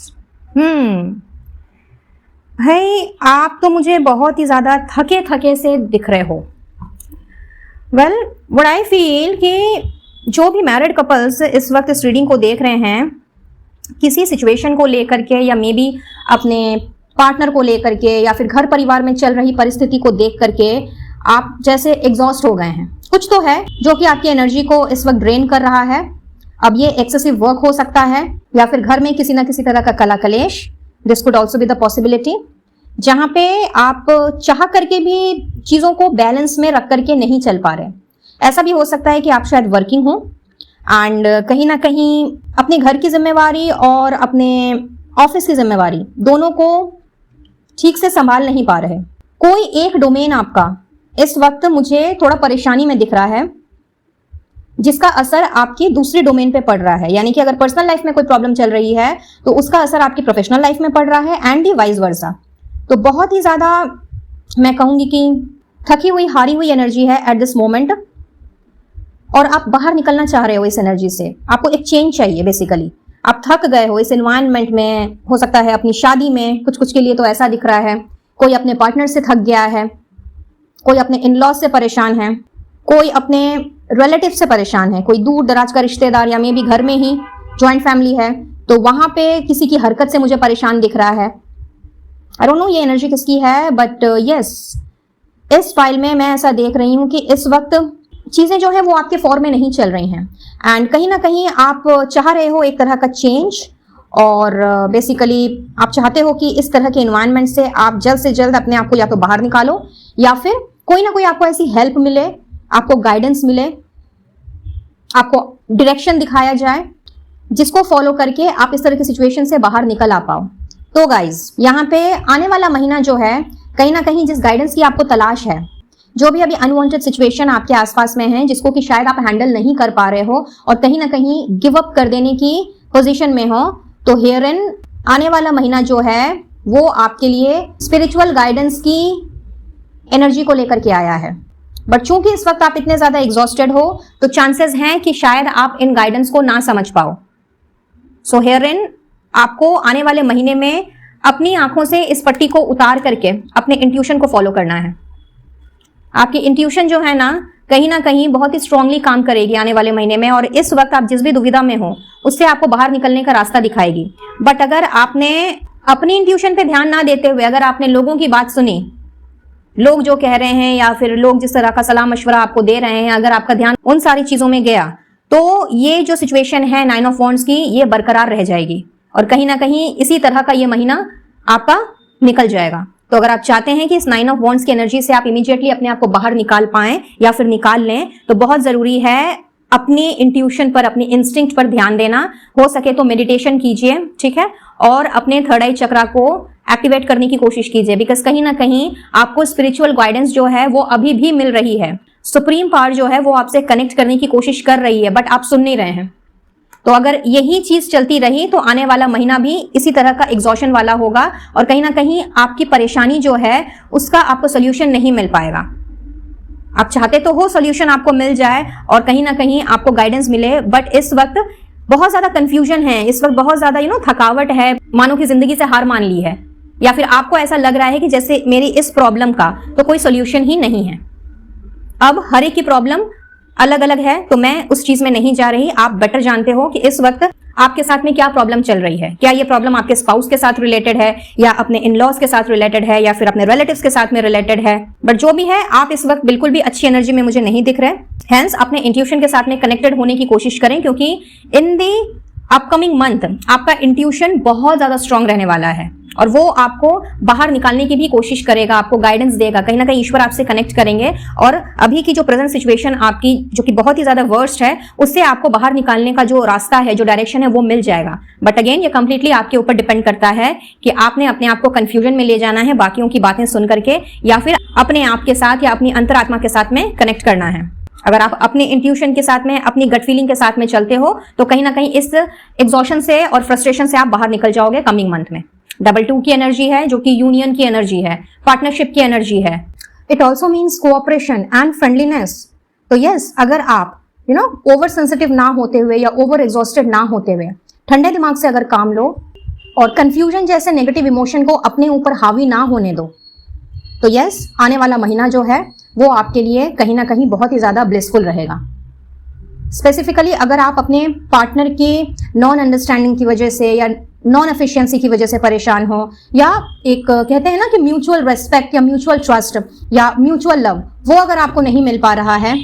भाई आप तो मुझे बहुत ही ज्यादा थके थके से दिख रहे हो। वेल व्हाट आई फील कि जो भी मैरिड कपल्स इस वक्त इस रीडिंग को देख रहे हैं, किसी सिचुएशन को लेकर के या मे बी अपने पार्टनर को लेकर के या फिर घर परिवार में चल रही परिस्थिति को देख करके आप जैसे एग्जॉस्ट हो गए हैं। कुछ तो है जो कि आपकी एनर्जी को इस वक्त ड्रेन कर रहा है। अब ये एक्सेसिव वर्क हो सकता है या फिर घर में किसी ना किसी तरह का कला कलेश this could also be the possibility, जहां पे आप चाह करके भी चीजों को बैलेंस में रख करके नहीं चल पा रहे। ऐसा भी हो सकता है कि आप शायद वर्किंग हो एंड कहीं ना कहीं अपने घर की जिम्मेवारी और अपने ऑफिस की जिम्मेवारी दोनों को ठीक से संभाल नहीं पा रहे। कोई एक डोमेन आपका इस वक्त मुझे थोड़ा परेशानी में दिख रहा है, जिसका असर आपकी दूसरी डोमेन पे पड़ रहा है। यानी कि अगर पर्सनल लाइफ में कोई प्रॉब्लम चल रही है तो उसका असर आपकी प्रोफेशनल लाइफ में पड़ रहा है एंड दी वाइस वर्सा। तो बहुत ही ज्यादा मैं कहूंगी कि थकी हुई हारी हुई एनर्जी है एट दिस मोमेंट, और आप बाहर निकलना चाह रहे हो इस एनर्जी से। आपको एक चेंज चाहिए बेसिकली। आप थक गए हो इस एनवायरनमेंट में, हो सकता है अपनी शादी में, कुछ कुछ के लिए तो ऐसा दिख रहा है। कोई अपने पार्टनर से थक गया है, कोई अपने इन लॉज से परेशान है, कोई अपने रिलेटिव से परेशान है, कोई दूर दराज का रिश्तेदार या मे भी घर में ही ज्वाइंट फैमिली है तो वहां पे किसी की हरकत से मुझे परेशान दिख रहा है। आई डोंट नो ये एनर्जी किसकी है, बट यस इस फाइल में मैं ऐसा देख रही हूं कि इस वक्त चीजें जो है वो आपके फॉर में नहीं चल रही हैं एंड कहीं ना कहीं आप चाह रहे हो एक तरह का चेंज, और बेसिकली आप चाहते हो कि इस तरह के एनवायरनमेंट से आप जल्द से जल्द अपने आप को या तो बाहर निकालो या फिर कोई ना कोई आपको ऐसी हेल्प मिले, आपको गाइडेंस मिले, आपको डायरेक्शन दिखाया जाए जिसको फॉलो करके आप इस तरह की सिचुएशन से बाहर निकल आ पाओ। तो गाइज यहाँ पे आने वाला महीना जो है कहीं ना कहीं जिस गाइडेंस की आपको तलाश है, जो भी अभी अनवांटेड सिचुएशन आपके आसपास में है जिसको कि शायद आप हैंडल नहीं कर पा रहे हो और कहीं ना कहीं गिव अप कर देने की पोजीशन में हो, तो हियर इन आने वाला महीना जो है वो आपके लिए स्पिरिचुअल गाइडेंस की एनर्जी को लेकर के आया है। बट चूंकि इस वक्त आप इतने ज्यादा एग्जॉस्टेड हो तो चांसेस हैं कि शायद आप इन गाइडेंस को ना समझ पाओ। सो हियर इन आपको आने वाले महीने में अपनी आंखों से इस पट्टी को उतार करके अपने इंट्यूशन को फॉलो करना है। आपकी इंट्यूशन जो है ना कहीं बहुत ही स्ट्रांगली काम करेगी आने वाले महीने में, और इस वक्त आप जिस भी दुविधा में हो उससे आपको बाहर निकलने का रास्ता दिखाएगी। बट अगर आपने अपनी इंट्यूशन पे ध्यान ना देते हुए अगर आपने लोगों की बात सुनी, लोग जो कह रहे हैं या फिर लोग जिस तरह का सलाह मशवरा आपको दे रहे हैं, अगर आपका ध्यान उन सारी चीजों में गया तो ये जो सिचुएशन है 9 ऑफ वॉन्ड्स की ये बरकरार रह जाएगी और कहीं ना कहीं इसी तरह का ये महीना आपका निकल जाएगा। तो अगर आप चाहते हैं कि इस 9 ऑफ वॉन्ड्स की एनर्जी से आप इमीडिएटली अपने आप को बाहर निकाल पाएं या फिर निकाल लें, तो बहुत जरूरी है अपनी इंट्यूशन पर, अपनी इंस्टिंक्ट पर ध्यान देना। हो सके तो मेडिटेशन कीजिए, ठीक है, और अपने थर्ड आई चक्रा को एक्टिवेट करने की कोशिश कीजिए, बिकॉज कहीं ना कहीं आपको स्पिरिचुअल गाइडेंस जो है वो अभी भी मिल रही है। सुप्रीम पावर जो है वो आपसे कनेक्ट करने की कोशिश कर रही है, बट आप सुन नहीं रहे हैं। तो अगर यही चीज चलती रही तो आने वाला महीना भी इसी तरह का एग्जॉशन वाला होगा और कहीं ना कहीं आपकी परेशानी जो है उसका आपको सोल्यूशन नहीं मिल पाएगा। आप चाहते तो हो सोल्यूशन आपको मिल जाए और कहीं ना कहीं आपको गाइडेंस मिले, बट इस वक्त बहुत ज्यादा कंफ्यूजन है, इस वक्त बहुत ज्यादा थकावट है, मानो कि जिंदगी से हार मान ली है, या फिर आपको ऐसा लग रहा है कि जैसे मेरी इस प्रॉब्लम का तो कोई सोल्यूशन ही नहीं है। अब हर एक की प्रॉब्लम अलग अलग है, तो मैं उस चीज में नहीं जा रही। आप बेटर जानते हो कि इस वक्त आपके साथ में क्या प्रॉब्लम चल रही है। क्या ये प्रॉब्लम आपके स्पाउस के साथ रिलेटेड है या अपने इन लॉज के साथ रिलेटेड है या फिर अपने रिलेटिव्स के साथ में रिलेटेड है। बट जो भी है, आप इस वक्त बिल्कुल भी अच्छी एनर्जी में मुझे नहीं दिख रहे। हेंस अपने इंट्यूशन के साथ में कनेक्टेड होने की कोशिश करें, क्योंकि इन दी अपकमिंग मंथ आपका इंट्यूशन बहुत ज्यादा स्ट्रांग रहने वाला है और वो आपको बाहर निकालने की भी कोशिश करेगा, आपको गाइडेंस देगा। कहीं ना कहीं ईश्वर आपसे कनेक्ट करेंगे और अभी की जो प्रेजेंट सिचुएशन आपकी जो कि बहुत ही ज्यादा वर्स्ट है, उससे आपको बाहर निकालने का जो रास्ता है, जो डायरेक्शन है, वो मिल जाएगा। बट अगेन ये कंप्लीटली आपके ऊपर डिपेंड करता है कि आपने अपने आप को कंफ्यूजन में ले जाना है बाकियों की बातें सुन करके, या फिर अपने आप के साथ या अपनी अंतरात्मा के साथ में कनेक्ट करना है। अगर आप अपने इंट्यूशन के साथ में, अपनी गट फीलिंग के साथ में चलते हो तो कहीं ना कहीं इस एग्जॉशन से और फ्रस्ट्रेशन से आप बाहर निकल जाओगे कमिंग मंथ में। डबल 2 की एनर्जी है जो कि यूनियन की एनर्जी है, पार्टनरशिप की एनर्जी है। It also means cooperation and friendliness. तो यस, अगर आप ओवर सेंसिटिव ना होते हुए या ओवर एग्जॉस्टेड ना होते हुए ठंडे दिमाग से अगर काम लो और कंफ्यूजन जैसे नेगेटिव इमोशन को अपने ऊपर हावी ना होने दो, तो यस, आने वाला महीना जो है वो आपके लिए कहीं ना कहीं बहुत ही ज्यादा ब्लिसफुल रहेगा। स्पेसिफिकली अगर आप अपने पार्टनर की नॉन अंडरस्टैंडिंग की वजह से या नॉन एफिशिएंसी की वजह से परेशान हो, या एक कहते हैं ना कि म्यूचुअल रेस्पेक्ट या म्यूचुअल ट्रस्ट या म्यूचुअल लव, वो अगर आपको नहीं मिल पा रहा है,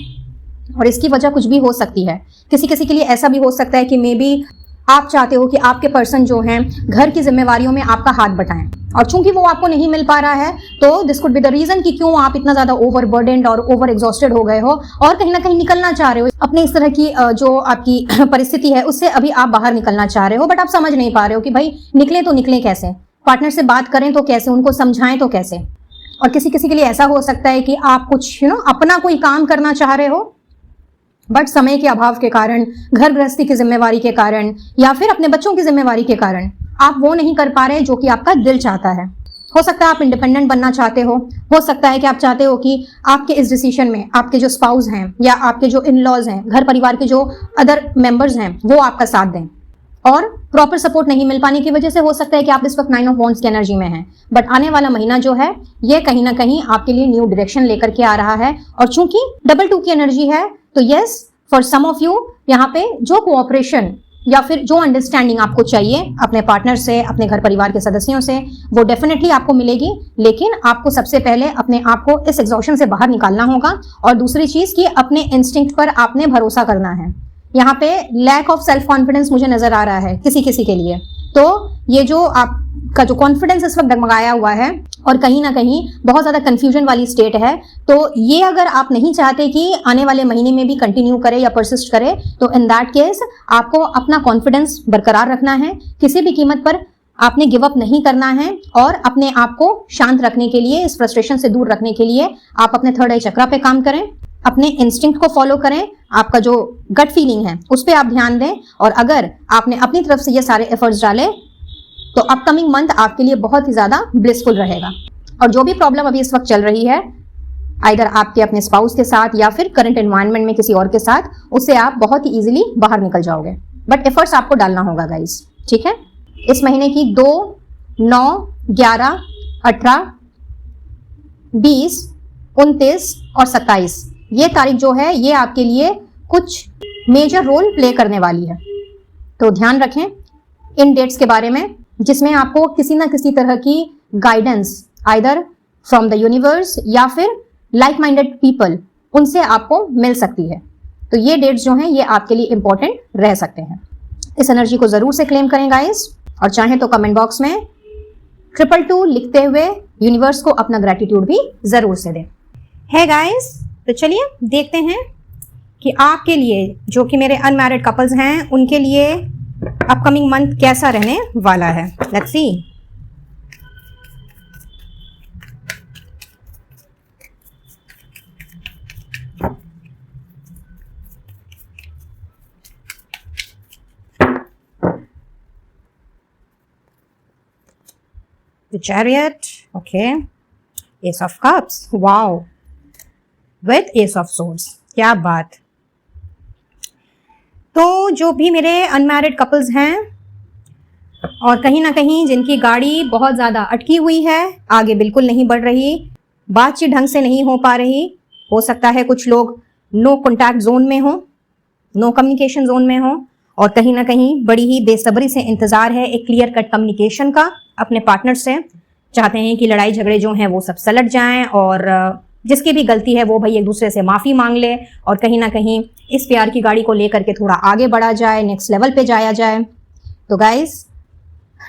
और इसकी वजह कुछ भी हो सकती है। किसी किसी के लिए ऐसा भी हो सकता है कि मे बी आप चाहते हो कि आपके पर्सन जो हैं घर की जिम्मेवारियों में आपका हाथ बटाएं, और चूंकि वो आपको नहीं मिल पा रहा है तो this could be the reason कि क्यों आप इतना ज्यादा ओवरबर्डेंड और ओवर एग्जॉस्टेड हो गए हो और कहीं ना कहीं निकलना चाह रहे हो अपने इस तरह की जो आपकी परिस्थिति है उससे अभी आप बाहर निकलना चाह रहे हो, बट आप समझ नहीं पा रहे हो कि भाई निकले तो निकले कैसे, पार्टनर से बात करें तो कैसे, उनको समझाएं तो कैसे। और किसी किसी के लिए ऐसा हो सकता है कि आप कुछ अपना कोई काम करना चाह रहे हो बट समय के अभाव के कारण, घर गृहस्थी की जिम्मेवारी के कारण या फिर अपने बच्चों की जिम्मेवारी के कारण आप वो नहीं कर पा रहे जो कि आपका दिल चाहता है। हो सकता है आप इंडिपेंडेंट बनना चाहते हो सकता है कि आप चाहते हो कि आपके इस डिसीजन में आपके जो स्पाउस हैं या आपके जो इन लॉज हैं, घर परिवार के जो अदर मेंबर्स हैं, वो आपका साथ दें, और प्रॉपर सपोर्ट नहीं मिल पाने की वजह से हो सकता है कि आप इस वक्त 9 ऑफ वॉन्ड्स की एनर्जी में हैं। बट आने वाला महीना जो है ये कहीं ना कहीं आपके लिए न्यू डायरेक्शन लेकर के आ रहा है, और चूंकि डबल 2 की एनर्जी है तो yes for some of you यहाँ पे जो कोऑपरेशन या फिर जो अंडरस्टैंडिंग आपको चाहिए अपने पार्टनर से, अपने घर परिवार के सदस्यों से, वो डेफिनेटली आपको मिलेगी। लेकिन आपको सबसे पहले अपने आप को इस एग्जॉशन से बाहर निकालना होगा, और दूसरी चीज कि अपने इंस्टिंक्ट पर आपने भरोसा करना है। यहाँ पे लैक ऑफ सेल्फ कॉन्फिडेंस मुझे नजर आ रहा है किसी किसी के लिए, तो ये जो आपका जो कॉन्फिडेंस इस वक्त डगमगाया हुआ है और कहीं ना कहीं बहुत ज्यादा कंफ्यूजन वाली स्टेट है, तो ये अगर आप नहीं चाहते कि आने वाले महीने में भी कंटिन्यू करे या परसिस्ट करे, तो इन दैट केस आपको अपना कॉन्फिडेंस बरकरार रखना है, किसी भी कीमत पर आपने गिव अप नहीं करना है, और अपने आप को शांत रखने के लिए, इस फ्रस्ट्रेशन से दूर रखने के लिए आप अपने थर्ड आई चक्रा पे काम करें, अपने इंस्टिंक्ट को फॉलो करें, आपका जो गट फीलिंग है उस पर आप ध्यान दें। और अगर आपने अपनी तरफ से ये सारे एफर्ट्स डाले तो अपकमिंग मंथ आपके लिए बहुत ही ज्यादा ब्लिसफुल रहेगा। और जो भी प्रॉब्लम अभी इस वक्त चल रही है आइदर आपके अपने स्पाउस के साथ या फिर करंट एनवायरनमेंट में किसी और के साथ, उससे आप बहुत ही इजीली बाहर निकल जाओगे, बट एफर्ट्स आपको डालना होगा गाइस, ठीक है। इस महीने की 2, 9, 11, 18, 20, 29 और 27 ये तारीख जो है ये आपके लिए कुछ मेजर रोल प्ले करने वाली है, तो ध्यान रखें इन डेट्स के बारे में, जिसमें आपको किसी ना किसी तरह की guidance either from the universe या फिर लाइक माइंडेड पीपल उनसे आपको मिल सकती है। तो ये डेट्स जो हैं ये आपके लिए इंपॉर्टेंट रह सकते हैं। इस एनर्जी को जरूर से क्लेम करें गाइस, और चाहें तो कमेंट बॉक्स में 222 लिखते हुए यूनिवर्स को अपना ग्रेटिट्यूड भी जरूर से दें। है गाइस, तो चलिए देखते हैं कि आपके लिए जो कि मेरे अनमैरिड कपल्स हैं उनके लिए अपकमिंग मंथ कैसा रहने वाला है। Let's see. The Chariot, okay. Ace of Cups, wow. With Ace of Swords, क्या बात। तो जो भी मेरे अनमैरिड कपल्स हैं और कहीं ना कहीं जिनकी गाड़ी बहुत ज़्यादा अटकी हुई है, आगे बिल्कुल नहीं बढ़ रही, बातचीत ढंग से नहीं हो पा रही, हो सकता है कुछ लोग नो कॉन्टैक्ट जोन में हो, नो कम्युनिकेशन जोन में हो, और कहीं ना कहीं बड़ी ही बेसब्री से इंतजार है एक क्लियर कट कम्युनिकेशन का अपने पार्टनर से। चाहते हैं कि लड़ाई झगड़े जो हैं वो सब सलट जाएं, और जिसकी भी गलती है वो भाई एक दूसरे से माफ़ी मांग ले, और कहीं ना कहीं इस प्यार की गाड़ी को लेकर के थोड़ा आगे बढ़ा जाए, नेक्स्ट लेवल पे जाया जाए। तो गाइस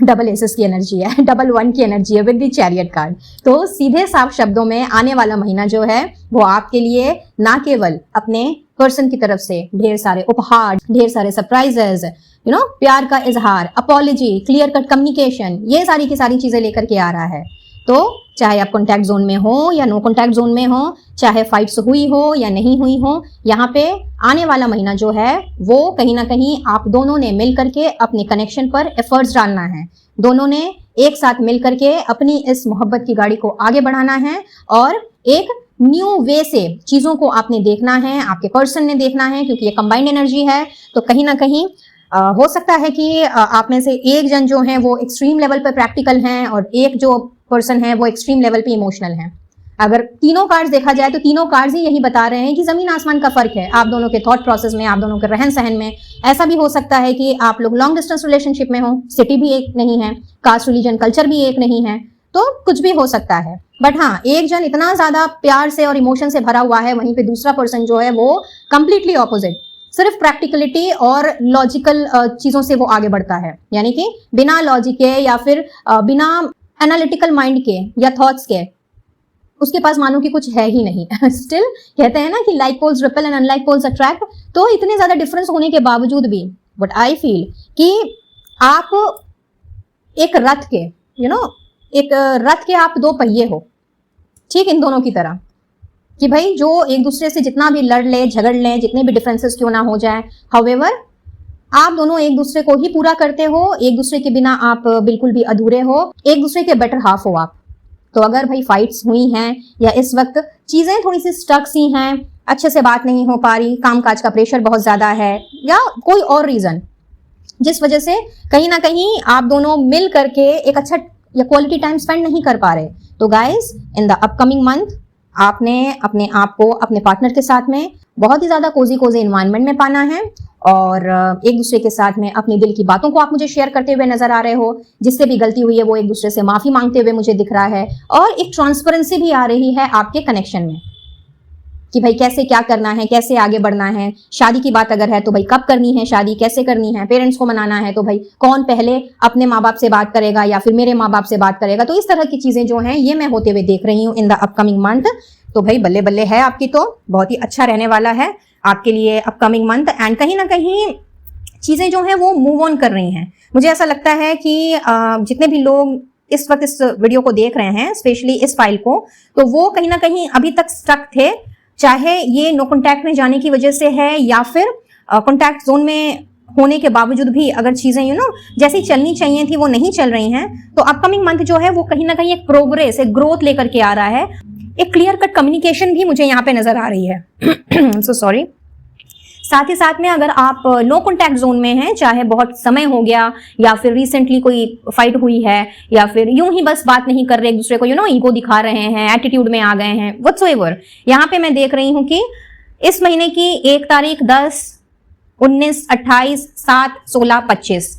डबल एसेस की एनर्जी है, डबल 1 की एनर्जी है विद द चैरियट कार्ड। तो सीधे साफ शब्दों में आने वाला महीना जो है वो आपके लिए ना केवल अपने पर्सन की तरफ से ढेर सारे उपहार, ढेर सारे सरप्राइजेस, प्यार का इजहार, अपॉलॉजी, क्लियर कट कम्युनिकेशन, ये सारी की सारी चीजें लेकर के आ रहा है। तो चाहे आप कॉन्टैक्ट जोन में हो या नो कॉन्टैक्ट जोन में हो, चाहे फाइट्स हुई हो या नहीं हुई हो, यहाँ पे आने वाला महीना जो है वो कहीं ना कहीं आप दोनों ने मिल करके अपने कनेक्शन पर एफर्ट्स डालना है। दोनों ने एक साथ मिल करके अपनी इस मोहब्बत की गाड़ी को आगे बढ़ाना है, और एक न्यू वे से चीजों को आपने देखना है, आपके पर्सन ने देखना है, क्योंकि ये कंबाइंड एनर्जी है। तो कहीं ना कहीं हो सकता है कि आप में से एक जन जो है वो एक्सट्रीम लेवल पर प्रैक्टिकल हैं और एक जो पर्सन है वो एक्सट्रीम लेवल पे इमोशनल हैं। अगर तीनों कार्ड्स देखा जाए तो तीनों कार्ड्स ही यही बता रहे हैं कि जमीन आसमान का फर्क है आप दोनों के थॉट प्रोसेस में, आप दोनों के रहन सहन में। ऐसा भी हो सकता है कि आप लोग लॉन्ग डिस्टेंस रिलेशनशिप में हो, सिटी भी एक नहीं है, कास्ट रिलीजन कल्चर भी एक नहीं है, तो कुछ भी हो सकता है। बट हाँ, एक जन इतना ज्यादा प्यार से और इमोशन से भरा हुआ है, वहीं पे दूसरा पर्सन जो है वो कंप्लीटली ऑपोजिट, सिर्फ प्रैक्टिकलिटी और लॉजिकल चीजों से वो आगे बढ़ता है, यानी कि बिना लॉजिक के या फिर बिना एनालिटिकल माइंड के या थॉट्स के उसके पास मानो कि कुछ है ही नहीं। स्टिल कहते हैं ना कि like poles repel and unlike poles attract, तो इतने ज्यादा डिफरेंस होने के बावजूद भी बट आई फील कि आप एक रथ के एक रथ के आप दो पहिए हो, ठीक, इन दोनों की तरह, कि भाई जो एक दूसरे से जितना भी लड़ ले झगड़ ले, जितने भी डिफरेंसेस क्यों ना हो जाए, हाउएवर आप दोनों एक दूसरे को ही पूरा करते हो, एक दूसरे के बिना आप बिल्कुल भी अधूरे हो, एक दूसरे के बेटर हाफ हो आप। तो अगर भाई फाइट्स हुई हैं या इस वक्त चीजें थोड़ी सी स्टक सी हैं, अच्छे से बात नहीं हो पा रही, कामकाज का प्रेशर बहुत ज्यादा है या कोई और रीजन जिस वजह से कहीं ना कहीं आप दोनों मिल करके एक अच्छा या क्वालिटी टाइम स्पेंड नहीं कर पा रहे, तो guys in the upcoming month आपने अपने आप को अपने पार्टनर के साथ में बहुत ही ज्यादा कोजी इन्वायरमेंट में पाना है और एक दूसरे के साथ में अपने दिल की बातों को आप मुझे शेयर करते हुए नजर आ रहे हो, जिससे भी गलती हुई है वो एक दूसरे से माफी मांगते हुए मुझे दिख रहा है और एक ट्रांसपेरेंसी भी आ रही है आपके कनेक्शन में कि भाई कैसे क्या करना है, कैसे आगे बढ़ना है। शादी की बात अगर है तो भाई कब करनी है शादी, कैसे करनी है, पेरेंट्स को मनाना है तो भाई कौन पहले अपने माँ बाप से बात करेगा या फिर मेरे माँ बाप से बात करेगा, तो इस तरह की चीजें जो हैं ये मैं होते हुए देख रही हूँ इन द अपकमिंग मंथ। तो भाई बल्ले बल्ले है आपकी, तो बहुत ही अच्छा रहने वाला है आपके लिए अपकमिंग मंथ एंड कहीं ना कहीं चीजें जो है वो मूव ऑन कर रही हैं। मुझे ऐसा लगता है कि जितने भी लोग इस वक्त इस वीडियो को देख रहे हैं, स्पेशली इस फाइल को, तो वो कहीं ना कहीं अभी तक स्टक थे, चाहे ये नो कॉन्टैक्ट में जाने की वजह से है या फिर कॉन्टैक्ट जोन में होने के बावजूद भी अगर चीजें जैसी चलनी चाहिए थी वो नहीं चल रही हैं, तो अपकमिंग मंथ जो है वो कहीं ना कहीं एक प्रोग्रेस, एक ग्रोथ लेकर के आ रहा है। एक क्लियर कट कम्युनिकेशन भी मुझे यहाँ पे नजर आ रही है। So sorry. साथ ही साथ में अगर आप नो कॉन्टैक्ट जोन में हैं, चाहे बहुत समय हो गया या फिर रिसेंटली कोई फाइट हुई है या फिर यूं ही बस बात नहीं कर रहे एक दूसरे को, ईगो दिखा रहे हैं, एटीट्यूड में आ गए हैं, व्हाटसोएवर, यहाँ पे मैं देख रही हूं कि इस महीने की 1 तारीख, 10, 19, 28, 7, 16, 25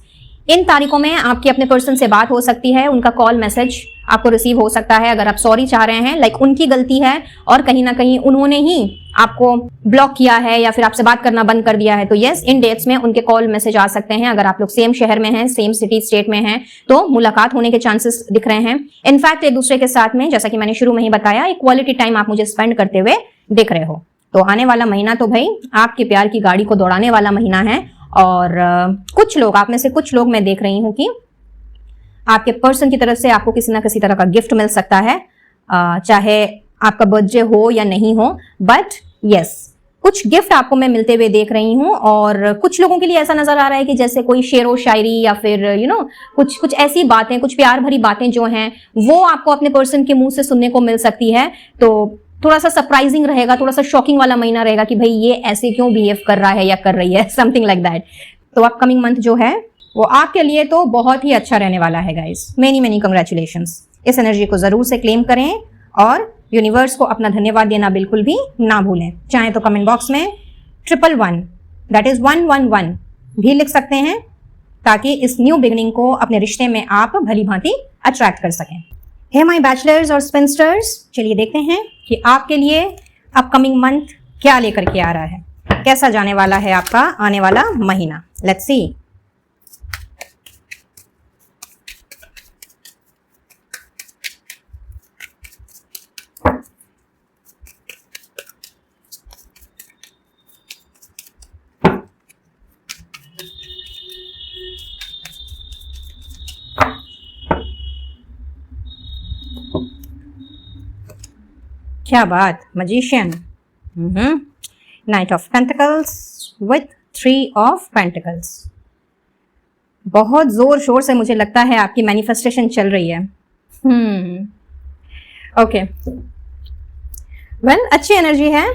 इन तारीखों में आपकी अपने पर्सन से बात हो सकती है, उनका कॉल मैसेज आपको रिसीव हो सकता है। अगर आप सॉरी चाह रहे हैं, लाइक उनकी गलती है और कहीं ना कहीं उन्होंने ही आपको ब्लॉक किया है या फिर आपसे बात करना बंद कर दिया है, तो यस इन डेट्स में उनके कॉल मैसेज आ सकते हैं। अगर आप लोग सेम शहर में हैं, सेम सिटी स्टेट में हैं, तो मुलाकात होने के चांसेस दिख रहे हैं। इनफैक्ट एक दूसरे के साथ में, जैसा कि मैंने शुरू में ही बताया, एक क्वालिटी टाइम आप मुझे स्पेंड करते हुए दिख रहे हो। तो आने वाला महीना तो भाई आपके प्यार की गाड़ी को दौड़ाने वाला महीना है और कुछ लोग, आप में से कुछ लोग मैं देख रही हूं कि आपके पर्सन की तरफ से आपको किसी ना किसी तरह का गिफ्ट मिल सकता है, चाहे आपका बर्थडे हो या नहीं हो, बट यस कुछ गिफ्ट आपको मैं मिलते हुए देख रही हूं। और कुछ लोगों के लिए ऐसा नजर आ रहा है कि जैसे कोई शेरो शायरी या फिर कुछ ऐसी बातें, कुछ प्यार भरी बातें जो हैं वो आपको अपने पर्सन के मुंह से सुनने को मिल सकती है। तो थोड़ा सा सरप्राइजिंग रहेगा, थोड़ा सा शॉकिंग वाला महीना रहेगा कि भाई ये ऐसे क्यों बिहेव कर रहा है या कर रही है, समथिंग लाइक दैट। तो अपकमिंग मंथ जो है वो आपके लिए तो बहुत ही अच्छा रहने वाला है गाइस। Many many congratulations. इस एनर्जी को जरूर से क्लेम करें और यूनिवर्स को अपना धन्यवाद देना बिल्कुल भी ना भूलें। चाहे तो कमेंट बॉक्स में 111 दैट इज 111 भी लिख सकते हैं, ताकि इस न्यू बिगिनिंग को अपने रिश्ते में आप भली भांति अट्रैक्ट कर सकें। हे माय बैचलर्स और स्पिनस्टर्स, चलिए देखते हैं कि आपके लिए अपकमिंग मंथ क्या लेकर के आ रहा है, कैसा जाने वाला है आपका आने वाला महीना। Let's see. क्या बात, magician, night of pentacles with 3 of pentacles. बहुत जोर शोर से मुझे लगता है आपकी मैनिफेस्टेशन चल रही है। ओके, वेल अच्छी एनर्जी है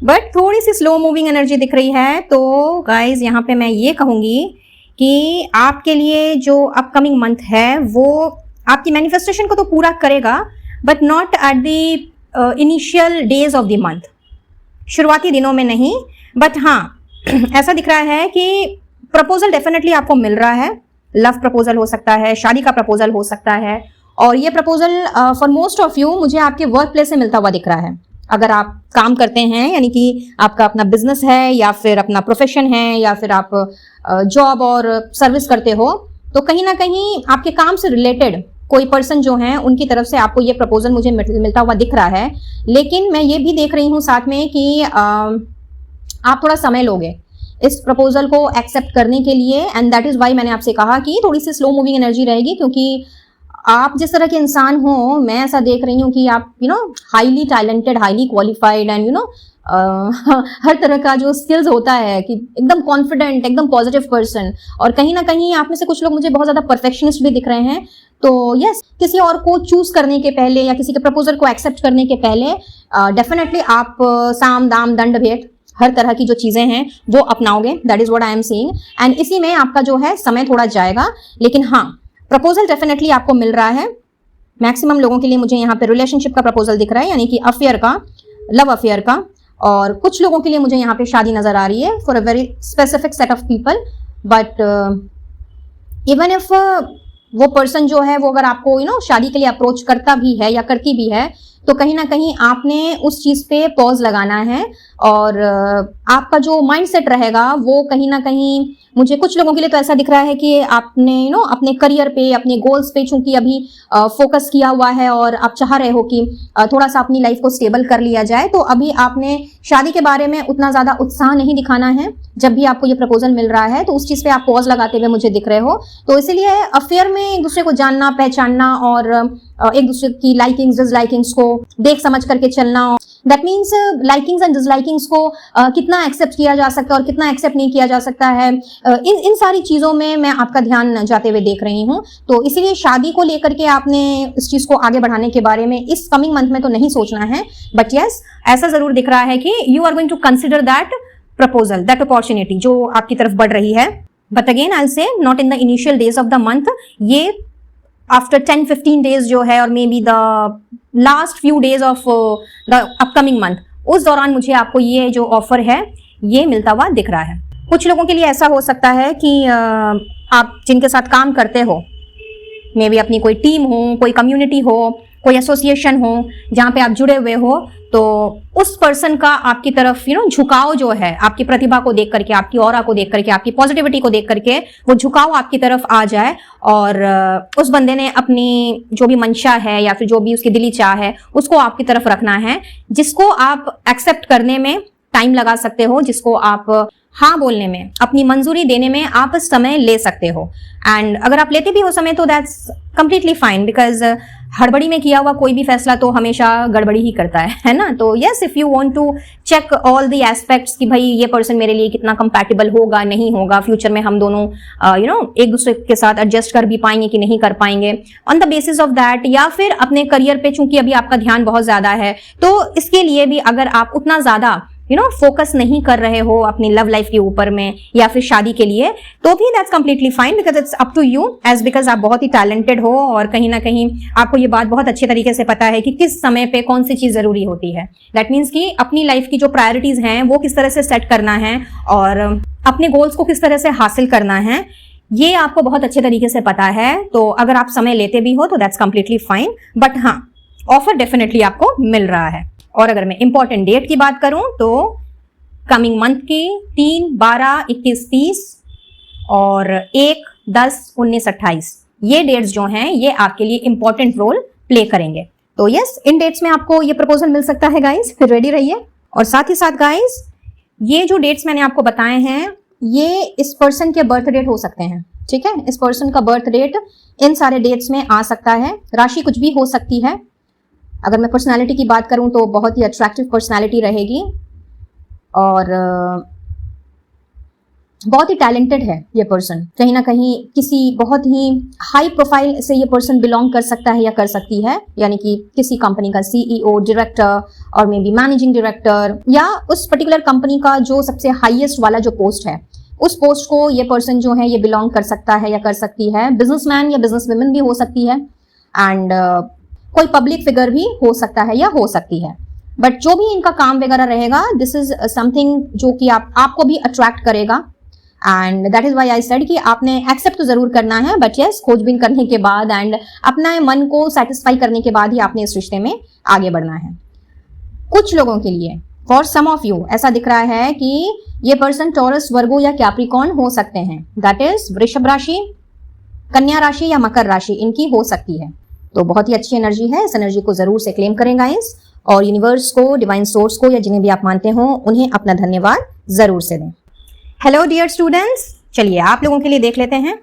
बट थोड़ी सी स्लो मूविंग एनर्जी दिख रही है। तो गाइज यहाँ पे मैं ये कहूंगी कि आपके लिए जो अपकमिंग मंथ है वो आपकी मैनिफेस्टेशन को तो पूरा करेगा, but not at the initial days of the month, शुरुआती दिनों में नहीं। बट हाँ ऐसा दिख रहा है कि प्रपोजल डेफिनेटली आपको मिल रहा है। लव प्रपोजल हो सकता है, शादी का प्रपोजल हो सकता है, और ये proposal for most of you मुझे आपके वर्क प्लेस से मिलता हुआ दिख रहा है। अगर आप काम करते हैं, यानी कि आपका अपना बिजनेस है या फिर अपना प्रोफेशन है या फिर आप जॉब और सर्विस करते हो, तो कहीं ना कहीं आपके काम से रिलेटेड कोई पर्सन जो है उनकी तरफ से आपको ये प्रपोजल मुझे मिलता हुआ दिख रहा है। लेकिन मैं ये भी देख रही हूँ साथ में कि आप थोड़ा समय लोगे इस प्रपोजल को एक्सेप्ट करने के लिए, एंड दैट इज वाई मैंने आपसे कहा कि थोड़ी सी स्लो मूविंग एनर्जी रहेगी, क्योंकि आप जिस तरह के इंसान हो, मैं ऐसा देख रही हूँ कि आप highly talented, highly qualified and हर तरह का जो स्किल्स होता है कि एकदम कॉन्फिडेंट, एकदम पॉजिटिव पर्सन। और कहीं ना कहीं आप में से कुछ लोग मुझे बहुत ज्यादा परफेक्शनिस्ट भी दिख रहे हैं। तो यस, किसी और को चूज करने के पहले या किसी के प्रपोजल को एक्सेप्ट करने के पहले डेफिनेटली आप साम दाम दंड भेद हर तरह की जो चीजें हैं वो अपनाओगे। That is what I am seeing, and इसी में आपका जो है समय थोड़ा जाएगा। लेकिन हाँ, प्रपोजल डेफिनेटली आपको मिल रहा है। मैक्सिमम लोगों के लिए मुझे यहाँ पे रिलेशनशिप का प्रपोजल दिख रहा है, यानी कि अफेयर का, लव अफेयर का। और कुछ लोगों के लिए मुझे यहाँ पे शादी नजर आ रही है for a very specific set of people. But even if वो पर्सन जो है वो अगर आपको शादी के लिए अप्रोच करता भी है या करती भी है, तो कहीं ना कहीं आपने उस चीज पे पॉज लगाना है। और आपका जो माइंडसेट रहेगा वो कहीं ना कहीं, मुझे कुछ लोगों के लिए तो ऐसा दिख रहा है कि आपने अपने करियर पे, अपने गोल्स पे चूंकि अभी फोकस किया हुआ है और आप चाह रहे हो कि थोड़ा सा अपनी लाइफ को स्टेबल कर लिया जाए, तो अभी आपने शादी के बारे में उतना ज्यादा उत्साह नहीं दिखाना है। जब भी आपको ये प्रपोजल मिल रहा है तो उस चीज पे आप पॉज लगाते हुए मुझे दिख रहे हो। तो इसीलिए अफेयर में एक दूसरे को जानना, पहचानना और एक दूसरे की लाइकिंग्स डिसलाइकिंग्स को देख समझ करके चलना, that means likings and dislikings को कितना एक्सेप्ट किया जा सकता है और कितना एक्सेप्ट नहीं किया जा सकता है, इन सारी चीजों में मैं आपका ध्यान जाते हुए देख रही हूँ। तो इसीलिए शादी को लेकर के आपने इस चीज को आगे बढ़ाने के बारे में इस कमिंग मंथ में तो नहीं सोचना है। बट यस, ऐसा जरूर दिख रहा है कि you are going to consider that proposal, that opportunity जो आपकी तरफ बढ़ रही है। But again I will say, not in the initial days of the month, ये आफ्टर 10-15 डेज जो है, और may be the last few days of the upcoming month, उस दौरान मुझे आपको ये जो ऑफर है ये मिलता हुआ दिख रहा है। कुछ लोगों के लिए ऐसा हो सकता है कि आप जिनके साथ काम करते हो, मे बी अपनी कोई टीम हो, कोई कम्युनिटी हो, कोई एसोसिएशन हो जहां पे आप जुड़े हुए हो, तो उस पर्सन का आपकी तरफ झुकाव जो है, आपकी प्रतिभा को देख करके, आपकी ऑरा को देख करके, आपकी पॉजिटिविटी को देख करके वो झुकाव आपकी तरफ आ जाए, और उस बंदे ने अपनी जो भी मंशा है या फिर जो भी उसकी दिली चाह है उसको आपकी तरफ रखना है, जिसको आप एक्सेप्ट करने में टाइम लगा सकते हो, जिसको आप हाँ बोलने में, अपनी मंजूरी देने में आप समय ले सकते हो। एंड अगर आप लेते भी हो समय तो दैट्स कंप्लीटली फाइन, बिकॉज हड़बड़ी में किया हुआ कोई भी फैसला तो हमेशा गड़बड़ी ही करता है ना। तो yes, if you want to check all the aspects कि भाई ये पर्सन मेरे लिए कितना कंपैटिबल होगा, नहीं होगा, फ्यूचर में हम दोनों एक दूसरे के साथ एडजस्ट कर भी पाएंगे कि नहीं कर पाएंगे, on the basis of that, या फिर अपने करियर पे चूंकि अभी आपका ध्यान बहुत ज्यादा है, तो इसके लिए भी अगर आप उतना ज्यादा फोकस नहीं कर रहे हो अपनी लव लाइफ के ऊपर में या फिर शादी के लिए, तो भी that's completely fine, because it's up to you, as because आप बहुत ही टैलेंटेड हो और कहीं ना कहीं आपको ये बात बहुत अच्छे तरीके से पता है कि किस समय पे कौन सी चीज जरूरी होती है। दैट मीन्स कि अपनी लाइफ की जो प्रायोरिटीज हैं वो किस तरह से सेट करना है और अपने गोल्स को किस तरह से हासिल करना है, ये आपको बहुत अच्छे तरीके से पता है। तो अगर आप समय लेते भी हो तो दैट्स कंप्लीटली फाइन। बट हाँ, ऑफर डेफिनेटली आपको मिल रहा है। और अगर मैं इंपॉर्टेंट डेट की बात करूं तो कमिंग मंथ की 3, 12, 21, 30 और 1, 10, 19, 28 ये डेट्स जो हैं ये आपके लिए इंपॉर्टेंट रोल प्ले करेंगे। तो यस, इन डेट्स में आपको ये प्रपोजल मिल सकता है गाइस, रेडी रहिए। और साथ ही साथ गाइस, ये जो डेट्स मैंने आपको बताए हैं ये इस पर्सन के बर्थ डेट हो सकते हैं, ठीक है। इस पर्सन का बर्थ डेट इन सारे डेट्स में आ सकता है। राशि कुछ भी हो सकती है। अगर मैं पर्सनालिटी की बात करूं तो बहुत ही अट्रैक्टिव पर्सनालिटी रहेगी और बहुत ही टैलेंटेड है ये पर्सन। कहीं ना कहीं किसी बहुत ही हाई प्रोफाइल से ये पर्सन बिलोंग कर सकता है या कर सकती है, यानी कि किसी कंपनी का CEO, डायरेक्टर और मे बी मैनेजिंग डायरेक्टर, या उस पर्टिकुलर कंपनी का जो सबसे हाईएस्ट वाला जो पोस्ट है उस पोस्ट को ये पर्सन जो है ये बिलोंग कर सकता है या कर सकती है। बिजनेसमैन या बिजनेस वुमेन भी हो सकती है, एंड कोई पब्लिक फिगर भी हो सकता है या हो सकती है। बट जो भी इनका काम वगैरह रहेगा, दिस इज समथिंग जो कि आपको भी अट्रैक्ट करेगा, and that is why I said कि आपने एक्सेप्ट तो जरूर करना है, बट यस, खोजबीन करने के बाद एंड अपना मन को सेटिस्फाई करने के बाद ही आपने इस रिश्ते में आगे बढ़ना है। कुछ लोगों के लिए, फॉर सम ऑफ यू, ऐसा दिख रहा है कि ये पर्सन टॉरस, वर्गो या कैप्रिकॉर्न हो सकते हैं। दैट इज वृषभ राशि, कन्या राशि या मकर राशि इनकी हो सकती है। तो बहुत ही अच्छी एनर्जी है, इस एनर्जी को जरूर से क्लेम करें गाइस, और यूनिवर्स को, डिवाइन सोर्स को, या जिन्हें भी आप मानते हो उन्हें अपना धन्यवाद जरूर से दें। हेलो डियर स्टूडेंट्स, चलिए आप लोगों के लिए देख लेते हैं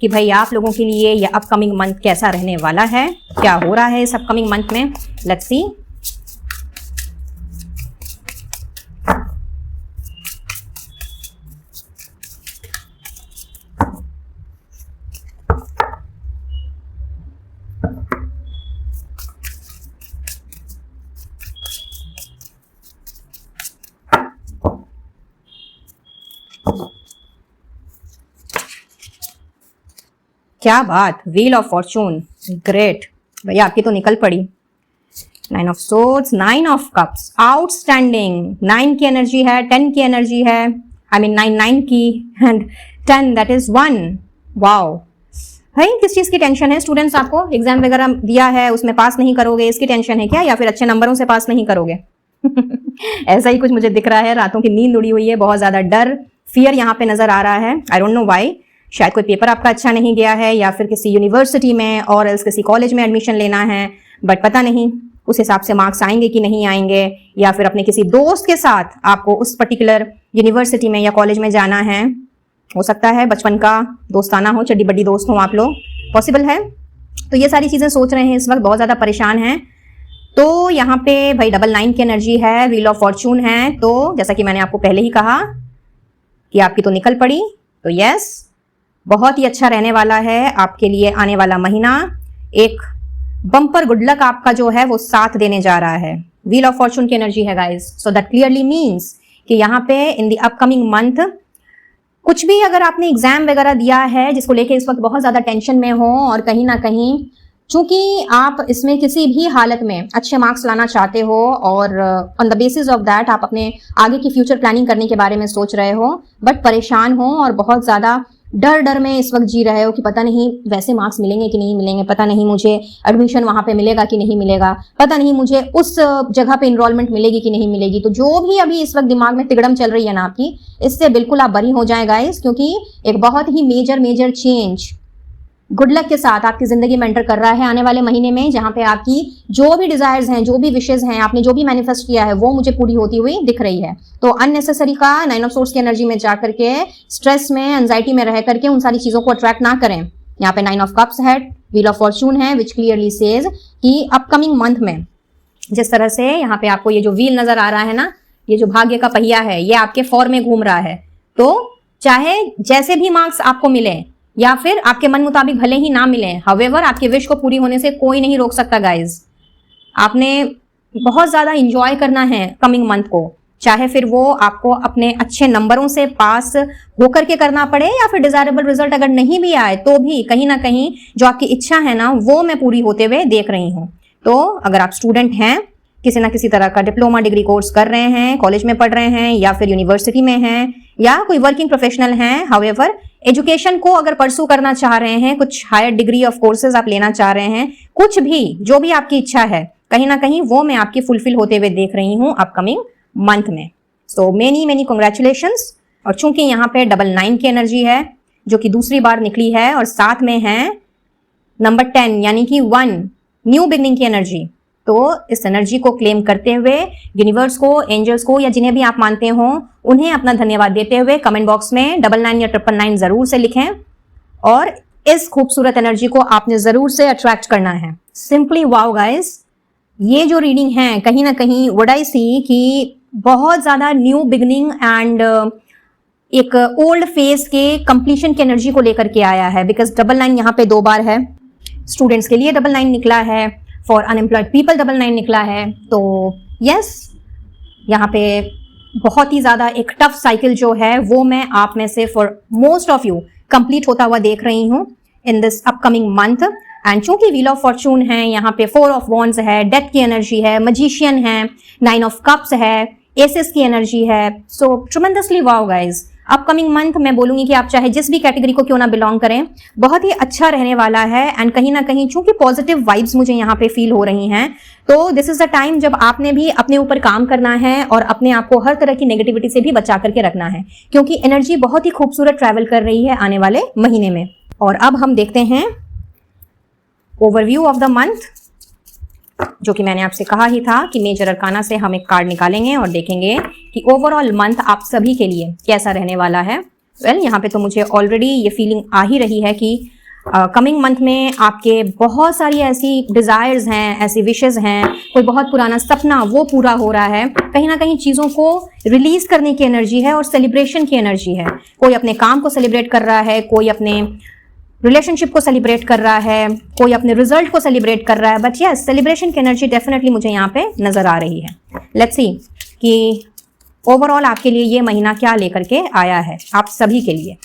कि भाई आप लोगों के लिए ये अपकमिंग मंथ कैसा रहने वाला है, क्या हो रहा है इस अपकमिंग मंथ में। Let's see. क्या बात, व्हील ऑफ फॉर्चून, ग्रेट भैया, आपकी तो निकल पड़ी। 9 of swords, 9 of cups, outstanding. 9 की एनर्जी है, 10 की एनर्जी है, आई मीन 9 की, एंड 10 दैट इज 1। वाओ भाई, किस चीज की टेंशन है स्टूडेंट्स? आपको एग्जाम वगैरह दिया है, उसमें पास नहीं करोगे इसकी टेंशन है क्या, या फिर अच्छे नंबरों से पास नहीं करोगे? ऐसा ही कुछ मुझे दिख रहा है, रातों की नींद उड़ी हुई है, बहुत ज्यादा डर, फियर यहाँ पे नजर आ रहा है। आई डोंट नो व्हाई, शायद कोई पेपर आपका अच्छा नहीं गया है, या फिर किसी यूनिवर्सिटी में और एल्स किसी कॉलेज में एडमिशन लेना है, बट पता नहीं उस हिसाब से मार्क्स आएंगे कि नहीं आएंगे, या फिर अपने किसी दोस्त के साथ आपको उस पर्टिकुलर यूनिवर्सिटी में या कॉलेज में जाना है। हो सकता है बचपन का दोस्ताना हो, चड्डी बड्डी दोस्त हो आप लोग, पॉसिबल है। तो ये सारी चीजें सोच रहे हैं इस वक्त, बहुत ज्यादा परेशान हैं। तो यहाँ पे भाई 9 की एनर्जी है, व्हील ऑफ फॉर्चून है, तो जैसा कि मैंने आपको पहले ही कहा कि आपकी तो निकल पड़ी। तो यस, बहुत ही अच्छा रहने वाला है आपके लिए आने वाला महीना। एक बम्पर गुड लक आपका जो है वो साथ देने जा रहा है। व्हील ऑफ फॉर्चून की एनर्जी है guys, so that clearly means कि यहाँ पे इन द अपकमिंग मंथ कुछ भी अगर आपने एग्जाम वगैरह दिया है जिसको लेके इस वक्त बहुत ज्यादा टेंशन में हो, और कहीं ना कहीं चूंकि आप इसमें किसी भी हालत में अच्छे मार्क्स लाना चाहते हो, और on the basis of that आप अपने आगे की फ्यूचर प्लानिंग करने के बारे में सोच रहे हो, बट परेशान हो और बहुत ज्यादा डर में इस वक्त जी रहे हो कि पता नहीं वैसे मार्क्स मिलेंगे कि नहीं मिलेंगे, पता नहीं मुझे एडमिशन वहां पे मिलेगा कि नहीं मिलेगा, पता नहीं मुझे उस जगह पे इनरोलमेंट मिलेगी कि नहीं मिलेगी। तो जो भी अभी इस वक्त दिमाग में तिगड़म चल रही है ना आपकी, इससे बिल्कुल आप बरी हो जाए गाइस, क्योंकि एक बहुत ही मेजर चेंज गुड लक के साथ आपकी जिंदगी में एंटर कर रहा है आने वाले महीने में, जहां पे आपकी जो भी डिजायर्स हैं, जो भी विशेष हैं, आपने जो भी मैनिफेस्ट किया है वो मुझे पूरी होती हुई दिख रही है। तो अननेसेसरी का 9 ऑफ सोर्स की एनर्जी में जा करके स्ट्रेस में, एंजाइटी में रह करके उन सारी चीजों को अट्रैक्ट ना करें। यहाँ पे 9 ऑफ कप्स है, व्हील ऑफ फॉर्चून है, विच क्लियरली सेज कि अपकमिंग मंथ में जिस तरह से यहाँ पे आपको ये जो व्हील नजर आ रहा है ना, ये जो भाग्य का पहिया है, ये आपके फॉर में घूम रहा है। तो चाहे जैसे भी मार्क्स आपको मिले या फिर आपके मन मुताबिक भले ही ना मिले, हाउएवर आपके विश को पूरी होने से कोई नहीं रोक सकता गाइज। आपने बहुत ज्यादा इंजॉय करना है कमिंग मंथ को, चाहे फिर वो आपको अपने अच्छे नंबरों से पास होकर के करना पड़े, या फिर डिजायरेबल रिजल्ट अगर नहीं भी आए तो भी कहीं ना कहीं जो आपकी इच्छा है ना वो मैं पूरी होते हुए देख रही हूँ। तो अगर आप स्टूडेंट हैं, किसी ना किसी तरह का डिप्लोमा डिग्री कोर्स कर रहे हैं, कॉलेज में पढ़ रहे हैं, या फिर यूनिवर्सिटी में हैं, या कोई वर्किंग प्रोफेशनल हैं, हाउएवर एजुकेशन को अगर परसू करना चाह रहे हैं, कुछ हायर डिग्री ऑफ कोर्सेज आप लेना चाह रहे हैं, कुछ भी जो भी आपकी इच्छा है, कहीं ना कहीं वो मैं आपकी फुलफिल होते हुए देख रही हूँ अपकमिंग मंथ में। So many congratulations. और चूंकि यहाँ पे 9 की एनर्जी है जो कि दूसरी बार निकली है, और साथ में है नंबर 10 यानी कि 1 न्यू बिगनिंग की एनर्जी, तो इस एनर्जी को क्लेम करते हुए यूनिवर्स को, एंजल्स को, या जिन्हें भी आप मानते हो उन्हें अपना धन्यवाद देते हुए कमेंट बॉक्स में 99 या 999 जरूर से लिखें, और इस खूबसूरत एनर्जी को आपने जरूर से अट्रैक्ट करना है। सिंपली वाओ गाइस, ये जो रीडिंग है कहीं ना कहीं व्हाट आई सी कि बहुत ज्यादा न्यू बिगनिंग एंड एक ओल्ड फेज के कंप्लीशन की एनर्जी को लेकर के आया है, बिकॉज 99 यहाँ पे 2 बार है। स्टूडेंट्स के लिए 99 निकला है, फॉर अनएम्प्लॉयड पीपल 99 निकला है। तो यस, यहाँ पे बहुत ही ज्यादा एक टफ साइकिल जो है वो मैं आप में से for most of you complete होता हुआ देख रही हूँ in this upcoming month. And चूंकि व्हील ऑफ फॉर्चून है, यहाँ पे 4 ऑफ वॉन्ड्स है, डेथ की एनर्जी है, मजिशियन है, 9 ऑफ कप्स है, एसेस की एनर्जी है। So tremendously wow guys, upcoming month मैं बोलूंगी कि आप चाहे जिस भी कैटेगरी को क्यों ना बिलोंग करें, बहुत ही अच्छा रहने वाला है। एंड कहीं ना कहीं चूंकि पॉजिटिव वाइब्स मुझे यहाँ पे फील हो रही हैं, तो दिस इज द टाइम जब आपने भी अपने ऊपर काम करना है और अपने आप को हर तरह की नेगेटिविटी से भी बचा करके रखना है, क्योंकि एनर्जी बहुत ही खूबसूरत ट्रैवल कर रही है आने वाले महीने में। और अब हम देखते हैं ओवरव्यू ऑफ द मंथ, जो कि मैंने आपसे कहा ही था कि मेजर अरकाना से हम एक कार्ड निकालेंगे और देखेंगे कि ओवरऑल मंथ आप सभी के लिए कैसा रहने वाला है। वेल, यहाँ पे तो मुझे ऑलरेडी ये फीलिंग आ ही रही है कि कमिंग मंथ में आपके बहुत सारी ऐसी डिजायर्स हैं, ऐसी विशेस हैं, कोई बहुत पुराना सपना वो पूरा हो रहा है। कहीं ना कहीं चीजों को रिलीज करने की एनर्जी है और सेलिब्रेशन की एनर्जी है। कोई अपने काम को सेलिब्रेट कर रहा है, कोई अपने रिलेशनशिप को सेलिब्रेट कर रहा है, कोई अपने रिजल्ट को सेलिब्रेट कर रहा है। बट यस, सेलिब्रेशन की एनर्जी डेफिनेटली मुझे यहाँ पे नजर आ रही है। लेट्स सी कि ओवरऑल आपके लिए ये महीना क्या लेकर के आया है आप सभी के लिए।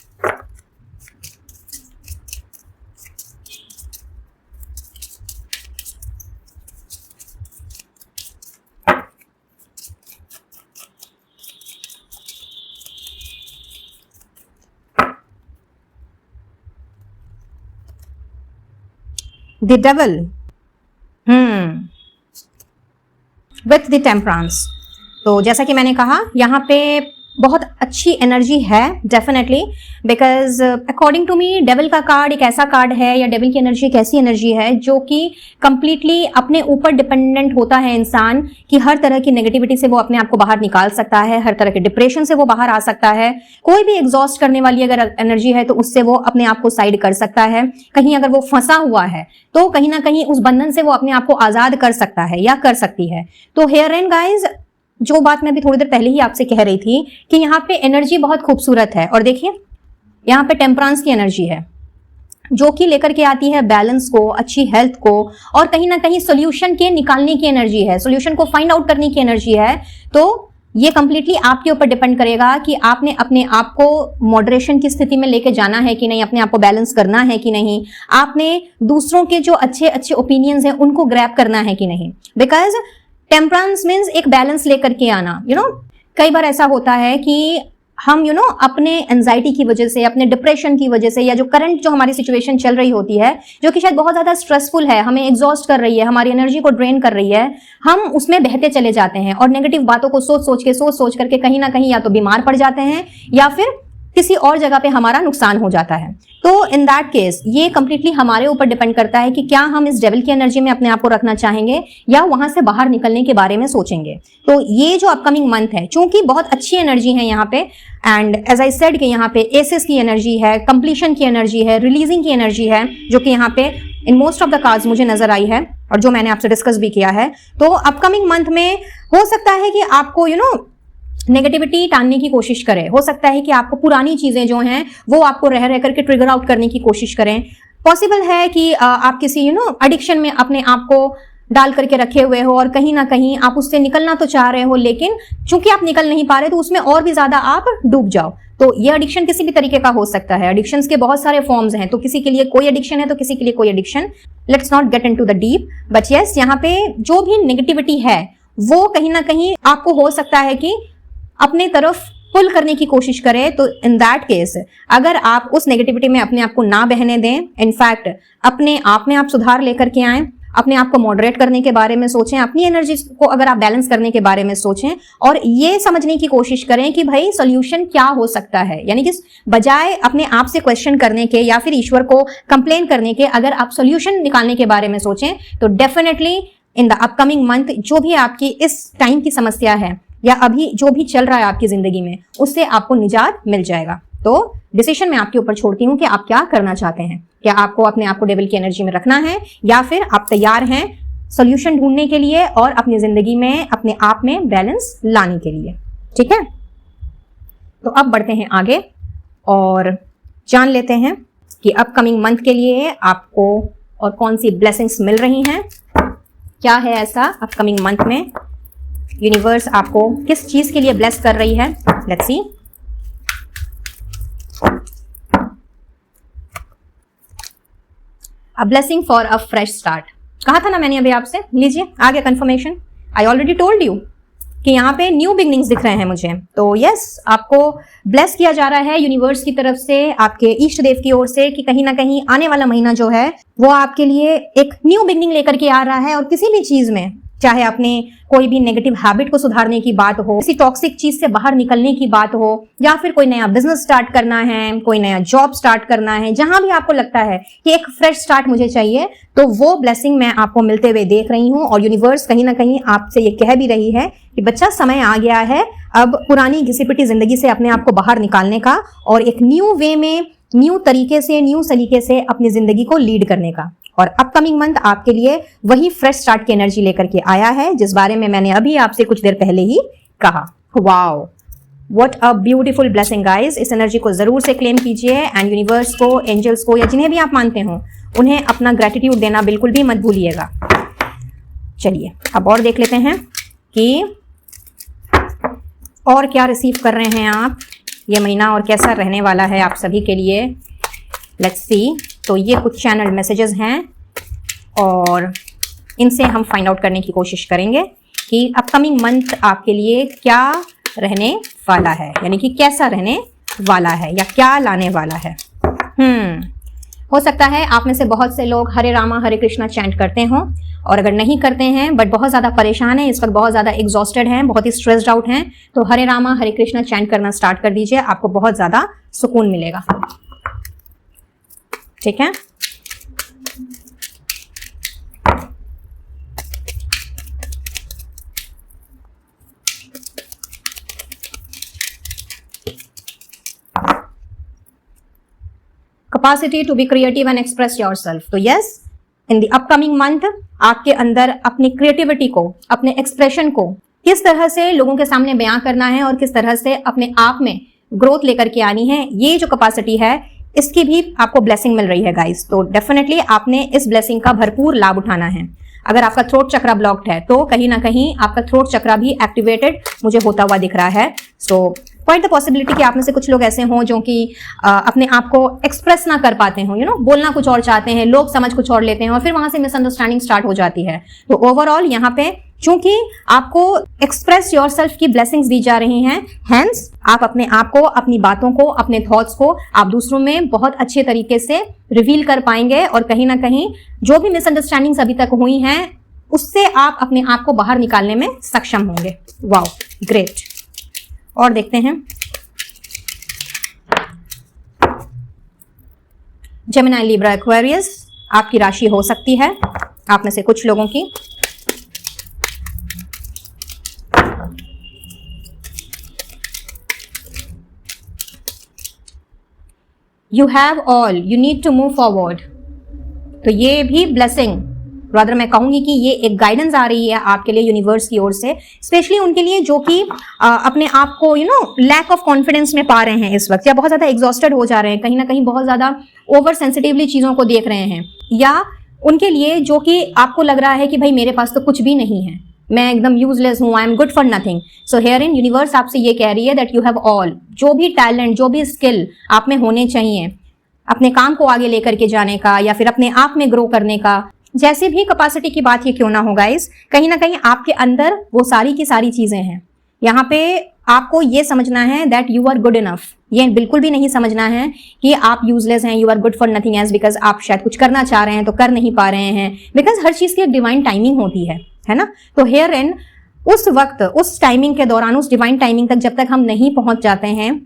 The devil, with the temperance। तो जैसा कि मैंने कहा, यहाँ पे बहुत अच्छी एनर्जी है definitely, because according to me devil का कार्ड एक ऐसा कार्ड है, या डेविल की एनर्जी एक ऐसी एनर्जी है जो कि कंप्लीटली अपने ऊपर डिपेंडेंट होता है इंसान, कि हर तरह की नेगेटिविटी से वो अपने आप को बाहर निकाल सकता है, हर तरह के डिप्रेशन से वो बाहर आ सकता है। कोई भी एग्जॉस्ट करने वाली अगर एनर्जी है तो उससे वो अपने आप को साइड कर सकता है। कहीं अगर वो फंसा हुआ है तो कहीं ना कहीं उस बंधन से वो अपने आप को आजाद कर सकता है या कर सकती है। तो हियर एंड गाइज, जो बात मैं अभी थोड़ी देर पहले ही आपसे कह रही थी कि यहाँ पे एनर्जी बहुत खूबसूरत है। और देखिए, यहाँ पे टेम्परेंस की एनर्जी है जो कि लेकर के आती है बैलेंस को, अच्छी हेल्थ को, और कहीं ना कहीं सोल्यूशन के निकालने की एनर्जी है, सोल्यूशन को फाइंड आउट करने की एनर्जी है। तो ये कंप्लीटली आपके ऊपर डिपेंड करेगा कि आपने अपने आप को मॉडरेशन की स्थिति में लेके जाना है कि नहीं, अपने आप को बैलेंस करना है कि नहीं, आपने दूसरों के जो अच्छे अच्छे ओपिनियंस हैं उनको ग्रैब करना है कि नहीं। बिकॉज टेम्परेंस मीन्स एक बैलेंस लेकर के आना। कई बार ऐसा होता है कि हम अपने एंजाइटी की वजह से, अपने डिप्रेशन की वजह से, या जो करंट जो हमारी सिचुएशन चल रही होती है जो कि शायद बहुत ज्यादा स्ट्रेसफुल है, हमें एग्जॉस्ट कर रही है, हमारी एनर्जी को ड्रेन कर रही है, हम उसमें बहते चले जाते हैं और नेगेटिव बातों को सोच सोच करके कहीं ना कहीं या तो बीमार पड़ जाते हैं या फिर किसी और जगह पे हमारा नुकसान हो जाता है। तो इन दैट केस ये कंप्लीटली हमारे ऊपर डिपेंड करता है कि क्या हम इस डेविल की एनर्जी में अपने आप को रखना चाहेंगे या वहां से बाहर निकलने के बारे में सोचेंगे। तो ये जो अपकमिंग मंथ है, चूंकि बहुत अच्छी एनर्जी है यहाँ पे, एंड एज आई सेड कि यहाँ पे एसेस की एनर्जी है, कंप्लीशन की एनर्जी है, रिलीजिंग की एनर्जी है, जो कि यहाँ पे in most of the cards मुझे नजर आई है और जो मैंने आपसे डिस्कस भी किया है। तो अपकमिंग मंथ में हो सकता है कि आपको नेगेटिविटी टालने की कोशिश करें, हो सकता है कि आपको पुरानी चीजें जो हैं वो आपको रह रह करके ट्रिगर आउट करने की कोशिश करें। पॉसिबल है कि आप किसी एडिक्शन में अपने आप को डाल करके रखे हुए हो और कहीं ना कहीं आप उससे निकलना तो चाह रहे हो, लेकिन चूंकि आप निकल नहीं पा रहे तो उसमें और भी ज्यादा आप डूब जाओ। तो ये एडिक्शन किसी भी तरीके का हो सकता है। एडिक्शंस के बहुत सारे फॉर्म्स हैं, तो किसी के लिए कोई एडिक्शन है तो किसी के लिए कोई addiction. Let's not get into the deep, but yes, यहाँ पे जो भी नेगेटिविटी है वो कहीं ना कहीं आपको हो सकता है कि अपने तरफ पुल करने की कोशिश करें। तो इन दैट केस अगर आप उस नेगेटिविटी में अपने आप को ना बहने दें, इनफैक्ट अपने आप में आप सुधार लेकर के आएं, अपने आप को मॉडरेट करने के बारे में सोचें, अपनी एनर्जी को अगर आप बैलेंस करने के बारे में सोचें और ये समझने की कोशिश करें कि भाई सॉल्यूशन क्या हो सकता है। यानी कि बजाय अपने आप से क्वेश्चन करने के या फिर ईश्वर को कंप्लेन करने के, अगर आप सॉल्यूशन निकालने के बारे में सोचें तो definitely in the upcoming month जो भी आपकी इस टाइम की समस्या है या अभी जो भी चल रहा है आपकी जिंदगी में, उससे आपको निजात मिल जाएगा। तो डिसीजन मैं आपके ऊपर छोड़ती हूँ कि आप क्या करना चाहते हैं। क्या आपको अपने आप को डेविल की एनर्जी में रखना है या फिर आप तैयार हैं सॉल्यूशन ढूंढने के लिए और अपनी जिंदगी में अपने आप में बैलेंस लाने के लिए। ठीक है, तो अब बढ़ते हैं आगे और जान लेते हैं कि अपकमिंग मंथ के लिए आपको और कौन सी ब्लेसिंग्स मिल रही हैं। क्या है ऐसा अपकमिंग मंथ में, यूनिवर्स आपको किस चीज के लिए ब्लेस कर रही है। Let's see. A blessing for a fresh start. कहा था ना मैंने अभी आपसे, लीजिए आ गया confirmation. I already told you कि यहाँ पे न्यू बिगनिंग्स दिख रहे हैं मुझे। तो यस, आपको ब्लेस किया जा रहा है यूनिवर्स की तरफ से, आपके इष्ट देव की ओर से, कि कहीं ना कहीं आने वाला महीना जो है वो आपके लिए एक न्यू बिगनिंग लेकर के आ रहा है। और किसी भी चीज में, चाहे अपने कोई भी नेगेटिव हैबिट को सुधारने की बात हो, किसी टॉक्सिक चीज से बाहर निकलने की बात हो, या फिर कोई नया बिजनेस स्टार्ट करना है, कोई नया जॉब स्टार्ट करना है, जहां भी आपको लगता है कि एक फ्रेश स्टार्ट मुझे चाहिए, तो वो ब्लेसिंग मैं आपको मिलते हुए देख रही हूँ। और यूनिवर्स कहीं ना कहीं आपसे ये कह भी रही है कि बच्चा, समय आ गया है अब पुरानी घिसी पिटी जिंदगी से अपने आप को बाहर निकालने का और एक न्यू वे में, न्यू तरीके से, न्यू सलीके से अपनी जिंदगी को लीड करने का। और अपकमिंग मंथ आपके लिए वही फ्रेश स्टार्ट की एनर्जी लेकर के आया है, जिस बारे में मैंने अभी आपसे कुछ देर पहले ही कहा। Wow, what a beautiful blessing guys. इस एनर्जी को जरूर से क्लेम कीजिए एंड यूनिवर्स को, एंजल्स को, या जिन्हें भी आप मानते हो, उन्हें अपना ग्रेटिट्यूड देना बिल्कुल भी मत भूलिएगा। चलिए अब और देख लेते हैं कि और क्या रिसीव कर रहे हैं आप ये महीना और कैसा रहने वाला है आप सभी के लिए। Let's see. तो ये कुछ चैनल मैसेजेस हैं और इनसे हम फाइंड आउट करने की कोशिश करेंगे कि अपकमिंग मंथ आपके लिए क्या रहने वाला है, यानी कि कैसा रहने वाला है या क्या लाने वाला है। हो सकता है आप में से बहुत से लोग हरे रामा हरे कृष्णा चैंट करते हों, और अगर नहीं करते हैं बट बहुत ज़्यादा परेशान हैं, इस वक्त बहुत ज़्यादा एग्जॉस्टेड हैं, बहुत ही स्ट्रेस्ड आउट हैं, तो हरे रामा हरे कृष्णा चैंट करना स्टार्ट कर दीजिए, आपको बहुत ज़्यादा सुकून मिलेगा। ठीक है। Capacity to be creative and express yourself. तो yes, in the upcoming month आपके अंदर अपनी क्रिएटिविटी को, अपने एक्सप्रेशन को किस तरह से लोगों के सामने बयां करना है और किस तरह से अपने आप में ग्रोथ लेकर के आनी है, ये जो कैपेसिटी है इसकी भी आपको ब्लेसिंग मिल रही है गाइस। तो डेफिनेटली आपने इस ब्लेसिंग का भरपूर लाभ उठाना है। अगर आपका थ्रोट चक्रा ब्लॉक्ड है तो कहीं ना कहीं आपका थ्रोट चक्रा भी एक्टिवेटेड मुझे होता हुआ दिख रहा है। सो क्वाइट द पॉसिबिलिटी कि आप में से कुछ लोग ऐसे हों जो कि अपने आप को एक्सप्रेस ना कर पाते हों, बोलना कुछ और चाहते हैं, लोग समझ कुछ और लेते हैं और फिर वहां से मिसअंडरस्टैंडिंग स्टार्ट हो जाती है। तो ओवरऑल यहाँ पे चूंकि आपको एक्सप्रेस योरसेल्फ की ब्लेसिंग्स दी जा रही हैं, हेंस आप अपने आप को, अपनी बातों को, अपने थॉट्स को आप दूसरों में बहुत अच्छे तरीके से रिवील कर पाएंगे और कहीं ना कहीं जो भी मिसअंडरस्टैंडिंग्स अभी तक हुई हैं उससे आप अपने आप को बाहर निकालने में सक्षम होंगे। Wow, great. और देखते हैं जेमिनी, लिब्रा, एक्वेरियस आपकी राशि हो सकती है आप में से कुछ लोगों की। You have all you need to move forward. तो ये भी ब्लेसिंग, रादर मैं कहूंगी कि ये एक गाइडेंस आ रही है आपके लिए यूनिवर्स की ओर से, स्पेशली उनके लिए जो कि अपने आप को लैक ऑफ कॉन्फिडेंस में पा रहे हैं इस वक्त, या बहुत ज्यादा एग्जॉस्टेड हो जा रहे हैं, कहीं ना कहीं बहुत ज्यादा ओवर सेंसिटिवली चीजों को देख रहे हैं, या उनके लिए जो कि आपको लग रहा है कि भाई मेरे पास तो कुछ भी नहीं है, मैं एकदम यूजलेस हूं, I am good for nothing. So here in universe आपसे ये कह रही है दैट यू हैव ऑल, जो भी टैलेंट, जो भी स्किल आप में होने चाहिए अपने काम को आगे लेकर के जाने का या फिर अपने आप में ग्रो करने का, जैसे भी कैपेसिटी की बात ये क्यों ना हो गाइस, कहीं ना कहीं आपके अंदर वो सारी की सारी चीजें हैं। यहाँ पे आपको ये समझना है that you are good enough. ये बिल्कुल भी नहीं समझना है कि आप यूजलेस हैं, you are good for nothing as because आप शायद कुछ करना चाह रहे हैं तो कर नहीं पा रहे हैं, बिकॉज हर चीज की एक डिवाइन टाइमिंग होती है ना। तो हियर इन उस वक्त, उस टाइमिंग के दौरान, उस डिवाइन टाइमिंग तक जब तक हम नहीं पहुंच जाते हैं,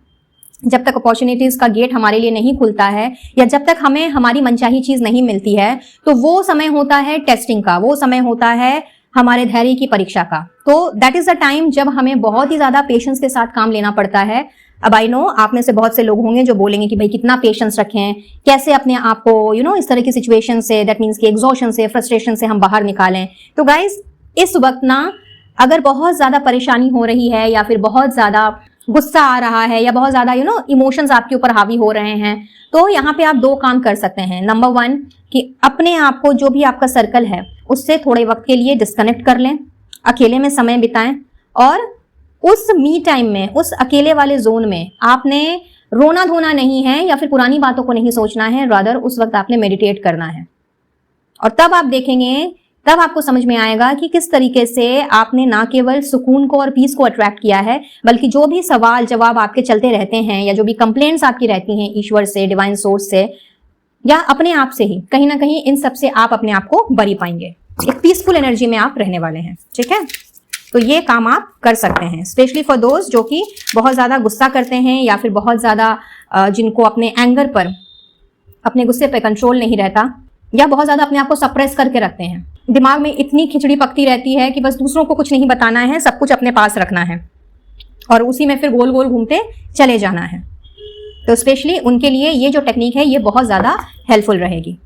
जब तक अपॉर्चुनिटीज का गेट हमारे लिए नहीं खुलता है, या जब तक हमें हमारी मनचाही चीज नहीं मिलती है, तो वो समय होता है टेस्टिंग का, वो समय होता है हमारे धैर्य की परीक्षा का। तो दैट इज द टाइम जब हमें बहुत ही ज्यादा पेशेंस के साथ काम लेना पड़ता है। अब आई नो आप में से बहुत से लोग होंगे जो बोलेंगे कि भाई कितना पेशेंस रखें, कैसे अपने आप को इस तरह की सिचुएशन से, दैट मीन्स कि एग्जॉशन से, फ्रस्ट्रेशन से हम बाहर निकालें। तो गाइज इस वक्त ना, अगर बहुत ज्यादा परेशानी हो रही है या फिर बहुत ज्यादा गुस्सा आ रहा है या बहुत ज्यादा इमोशंस आपके ऊपर हावी हो रहे हैं, तो यहाँ पे आप दो काम कर सकते हैं। नंबर वन, कि अपने आप को, जो भी आपका सर्कल है उससे थोड़े वक्त के लिए डिस्कनेक्ट कर लें, अकेले में समय बिताएं, और उस मी टाइम में, उस अकेले वाले जोन में आपने रोना धोना नहीं है या फिर पुरानी बातों को नहीं सोचना है, रादर उस वक्त आपने मेडिटेट करना है। और तब आप देखेंगे तब आपको समझ में आएगा कि किस तरीके से आपने ना केवल सुकून को और पीस को अट्रैक्ट किया है, बल्कि जो भी सवाल जवाब आपके चलते रहते हैं या जो भी कंप्लेंट्स आपकी रहती हैं ईश्वर से, डिवाइन सोर्स से या अपने आप से ही, कहीं ना कहीं इन सब से आप अपने आप को बरी पाएंगे। एक पीसफुल एनर्जी में आप रहने वाले हैं। ठीक है, तो ये काम आप कर सकते हैं, स्पेशली फॉर दोस्त जो कि बहुत ज्यादा गुस्सा करते हैं या फिर बहुत ज्यादा जिनको अपने एंगर पर, अपने गुस्से पे कंट्रोल नहीं रहता या बहुत ज्यादा अपने आप को सप्रेस करके रखते हैं। दिमाग में इतनी खिचड़ी पकती रहती है कि बस दूसरों को कुछ नहीं बताना है, सब कुछ अपने पास रखना है और उसी में फिर गोल गोल घूमते चले जाना है। तो स्पेशली उनके लिए ये जो टेक्निक है ये बहुत ज्यादा हेल्पफुल रहेगी।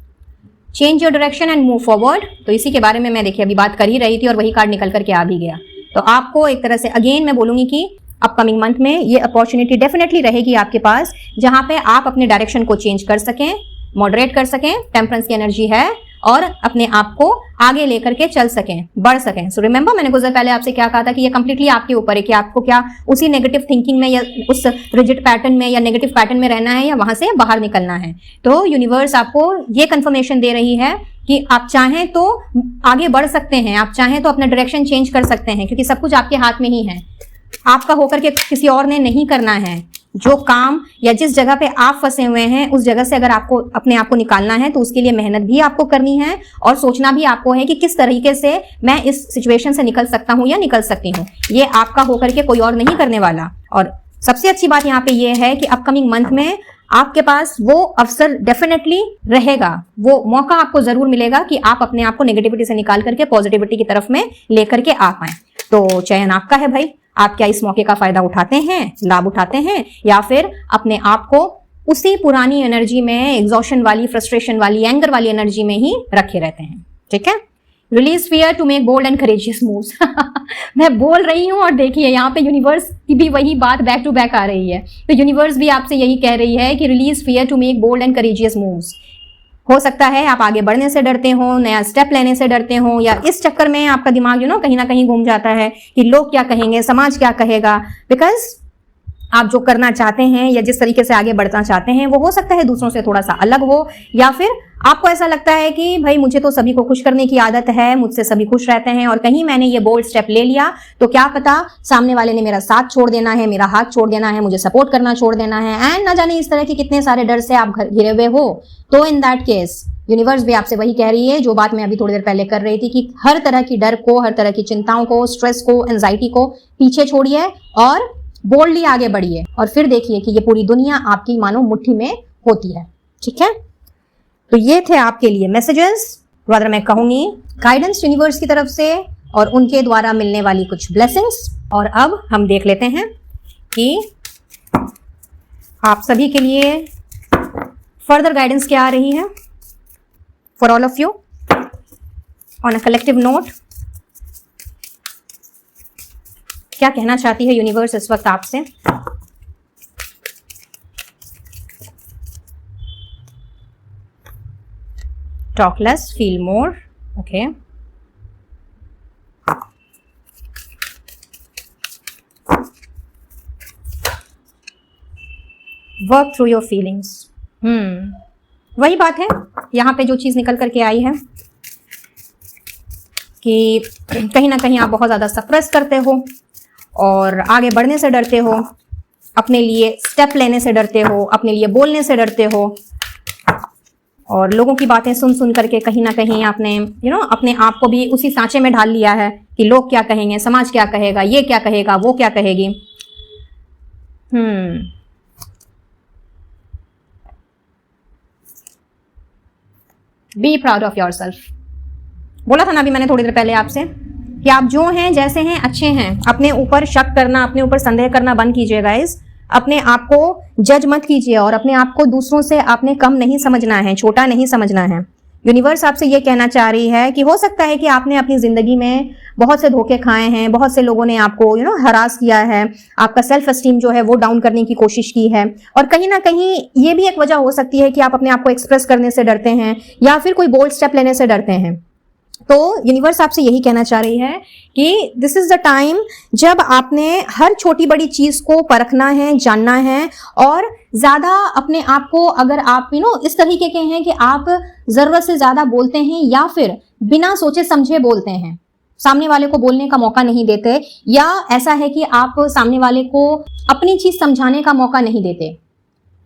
Change your direction and move forward, तो इसी के बारे में मैं देखिए अभी बात कर ही रही थी और वही कार्ड निकल करके आ भी गया। तो आपको एक तरह से अगेन मैं बोलूंगी कि अपकमिंग मंथ में ये अपॉर्चुनिटी डेफिनेटली रहेगी आपके पास, जहां पे आप अपने डायरेक्शन को चेंज कर सकें, मॉडरेट कर सकें, टेम्परेंस की एनर्जी है, और अपने आप को आगे लेकर के चल सकें, बढ़ सकें। सो रिमेंबर मैंने कुछ देर पहले आपसे क्या कहा था कि ये कंप्लीटली आपके ऊपर है कि आपको क्या उसी नेगेटिव थिंकिंग में या उस रिजिड पैटर्न में या नेगेटिव पैटर्न में रहना है या वहां से बाहर निकलना है। तो यूनिवर्स आपको ये कंफर्मेशन दे रही है कि आप चाहें तो आगे बढ़ सकते हैं, आप चाहें तो अपना डायरेक्शन चेंज कर सकते हैं, क्योंकि सब कुछ आपके हाथ में ही है। आपका होकर के किसी और ने नहीं करना है। जो काम या जिस जगह पे आप फंसे हुए हैं उस जगह से अगर आपको अपने आप को निकालना है तो उसके लिए मेहनत भी आपको करनी है और सोचना भी आपको है कि किस तरीके से मैं इस सिचुएशन से निकल सकता हूं या निकल सकती हूं। ये आपका होकर के कोई और नहीं करने वाला। और सबसे अच्छी बात यहाँ पे ये है कि अपकमिंग मंथ में आपके पास वो अवसर डेफिनेटली रहेगा, वो मौका आपको जरूर मिलेगा कि आप अपने आप को नेगेटिविटी से निकाल करके पॉजिटिविटी की तरफ में लेकर के आ पाए। तो चयन आपका है भाई, आप क्या इस मौके का फायदा उठाते हैं, लाभ उठाते हैं, या फिर अपने आप को उसी पुरानी एनर्जी में, एग्जॉशन वाली, फ्रस्ट्रेशन वाली, एंगर वाली एनर्जी में ही रखे रहते हैं। ठीक है, release fear to make bold and courageous moves. मैं बोल रही हूं और देखिए यहाँ पे यूनिवर्स की भी वही बात बैक टू बैक आ रही है। तो यूनिवर्स भी आपसे यही कह रही है कि release fear to make bold and courageous moves. हो सकता है आप आगे बढ़ने से डरते हो, नया स्टेप लेने से डरते हो, या इस चक्कर में आपका दिमाग कहीं ना कहीं घूम जाता है कि लोग क्या कहेंगे, समाज क्या कहेगा। बिकॉज आप जो करना चाहते हैं या जिस तरीके से आगे बढ़ना चाहते हैं वो हो सकता है दूसरों से थोड़ा सा अलग हो, या फिर आपको ऐसा लगता है कि भाई मुझे तो सभी को खुश करने की आदत है, मुझसे सभी खुश रहते हैं और कहीं मैंने ये बोल्ड स्टेप ले लिया तो क्या पता सामने वाले ने मेरा साथ छोड़ देना है, मेरा हाथ छोड़ देना है, मुझे सपोर्ट करना छोड़ देना है, एंड ना जाने इस तरह के कितने सारे डर से आप घिरे हुए हो। तो इन दैट केस यूनिवर्स भी आपसे वही कह रही है जो बात मैं अभी थोड़ी देर पहले कर रही थी कि हर तरह की डर को, हर तरह की चिंताओं को, स्ट्रेस को, एंजाइटी को पीछे छोड़िए और बोल्डली आगे बढ़िए और फिर देखिए कि ये पूरी दुनिया आपकी मानो मुट्ठी में होती है। ठीक है, तो ये थे आपके लिए मैसेजेस, rather मैं कहूंगी गाइडेंस यूनिवर्स की तरफ से और उनके द्वारा मिलने वाली कुछ ब्लेसिंग्स। और अब हम देख लेते हैं कि आप सभी के लिए फर्दर गाइडेंस क्या आ रही है for all of you on a collective note. क्या कहना चाहती है यूनिवर्स इस वक्त आपसे। Talk less, feel more. Okay, work through your feelings. वही बात है यहां पे जो चीज निकल करके आई है कि कहीं ना कहीं आप बहुत ज्यादा सप्रेस करते हो और आगे बढ़ने से डरते हो, अपने लिए स्टेप लेने से डरते हो, अपने लिए बोलने से डरते हो और लोगों की बातें सुन सुन करके कहीं ना कहीं आपने अपने आप को भी उसी सांचे में ढाल लिया है कि लोग क्या कहेंगे, समाज क्या कहेगा, ये क्या कहेगा, वो क्या कहेगी। Be proud of yourself. बोला था ना अभी मैंने थोड़ी देर पहले आपसे कि आप जो हैं, जैसे हैं, अच्छे हैं। अपने ऊपर शक करना, अपने ऊपर संदेह करना बंद कीजिए गाइस। अपने आप को जज मत कीजिए और अपने आप को दूसरों से आपने कम नहीं समझना है, छोटा नहीं समझना है। यूनिवर्स आपसे ये कहना चाह रही है कि हो सकता है कि आपने अपनी जिंदगी में बहुत से धोखे खाए हैं, बहुत से लोगों ने आपको हरास किया है, आपका सेल्फ एस्टीम जो है वो डाउन करने की कोशिश की है और कहीं ना कहीं ये भी एक वजह हो सकती है कि आप अपने आप को एक्सप्रेस करने से डरते हैं या फिर कोई बोल्ड स्टेप लेने से डरते हैं। तो यूनिवर्स आपसे यही कहना चाह रही है कि दिस इज द टाइम जब आपने हर छोटी बड़ी चीज को परखना है, जानना है, और ज्यादा अपने आप को, अगर आप इस तरीके के हैं कि आप जरूरत से ज्यादा बोलते हैं या फिर बिना सोचे समझे बोलते हैं, सामने वाले को बोलने का मौका नहीं देते, या ऐसा है कि आप सामने वाले को अपनी चीज समझाने का मौका नहीं देते,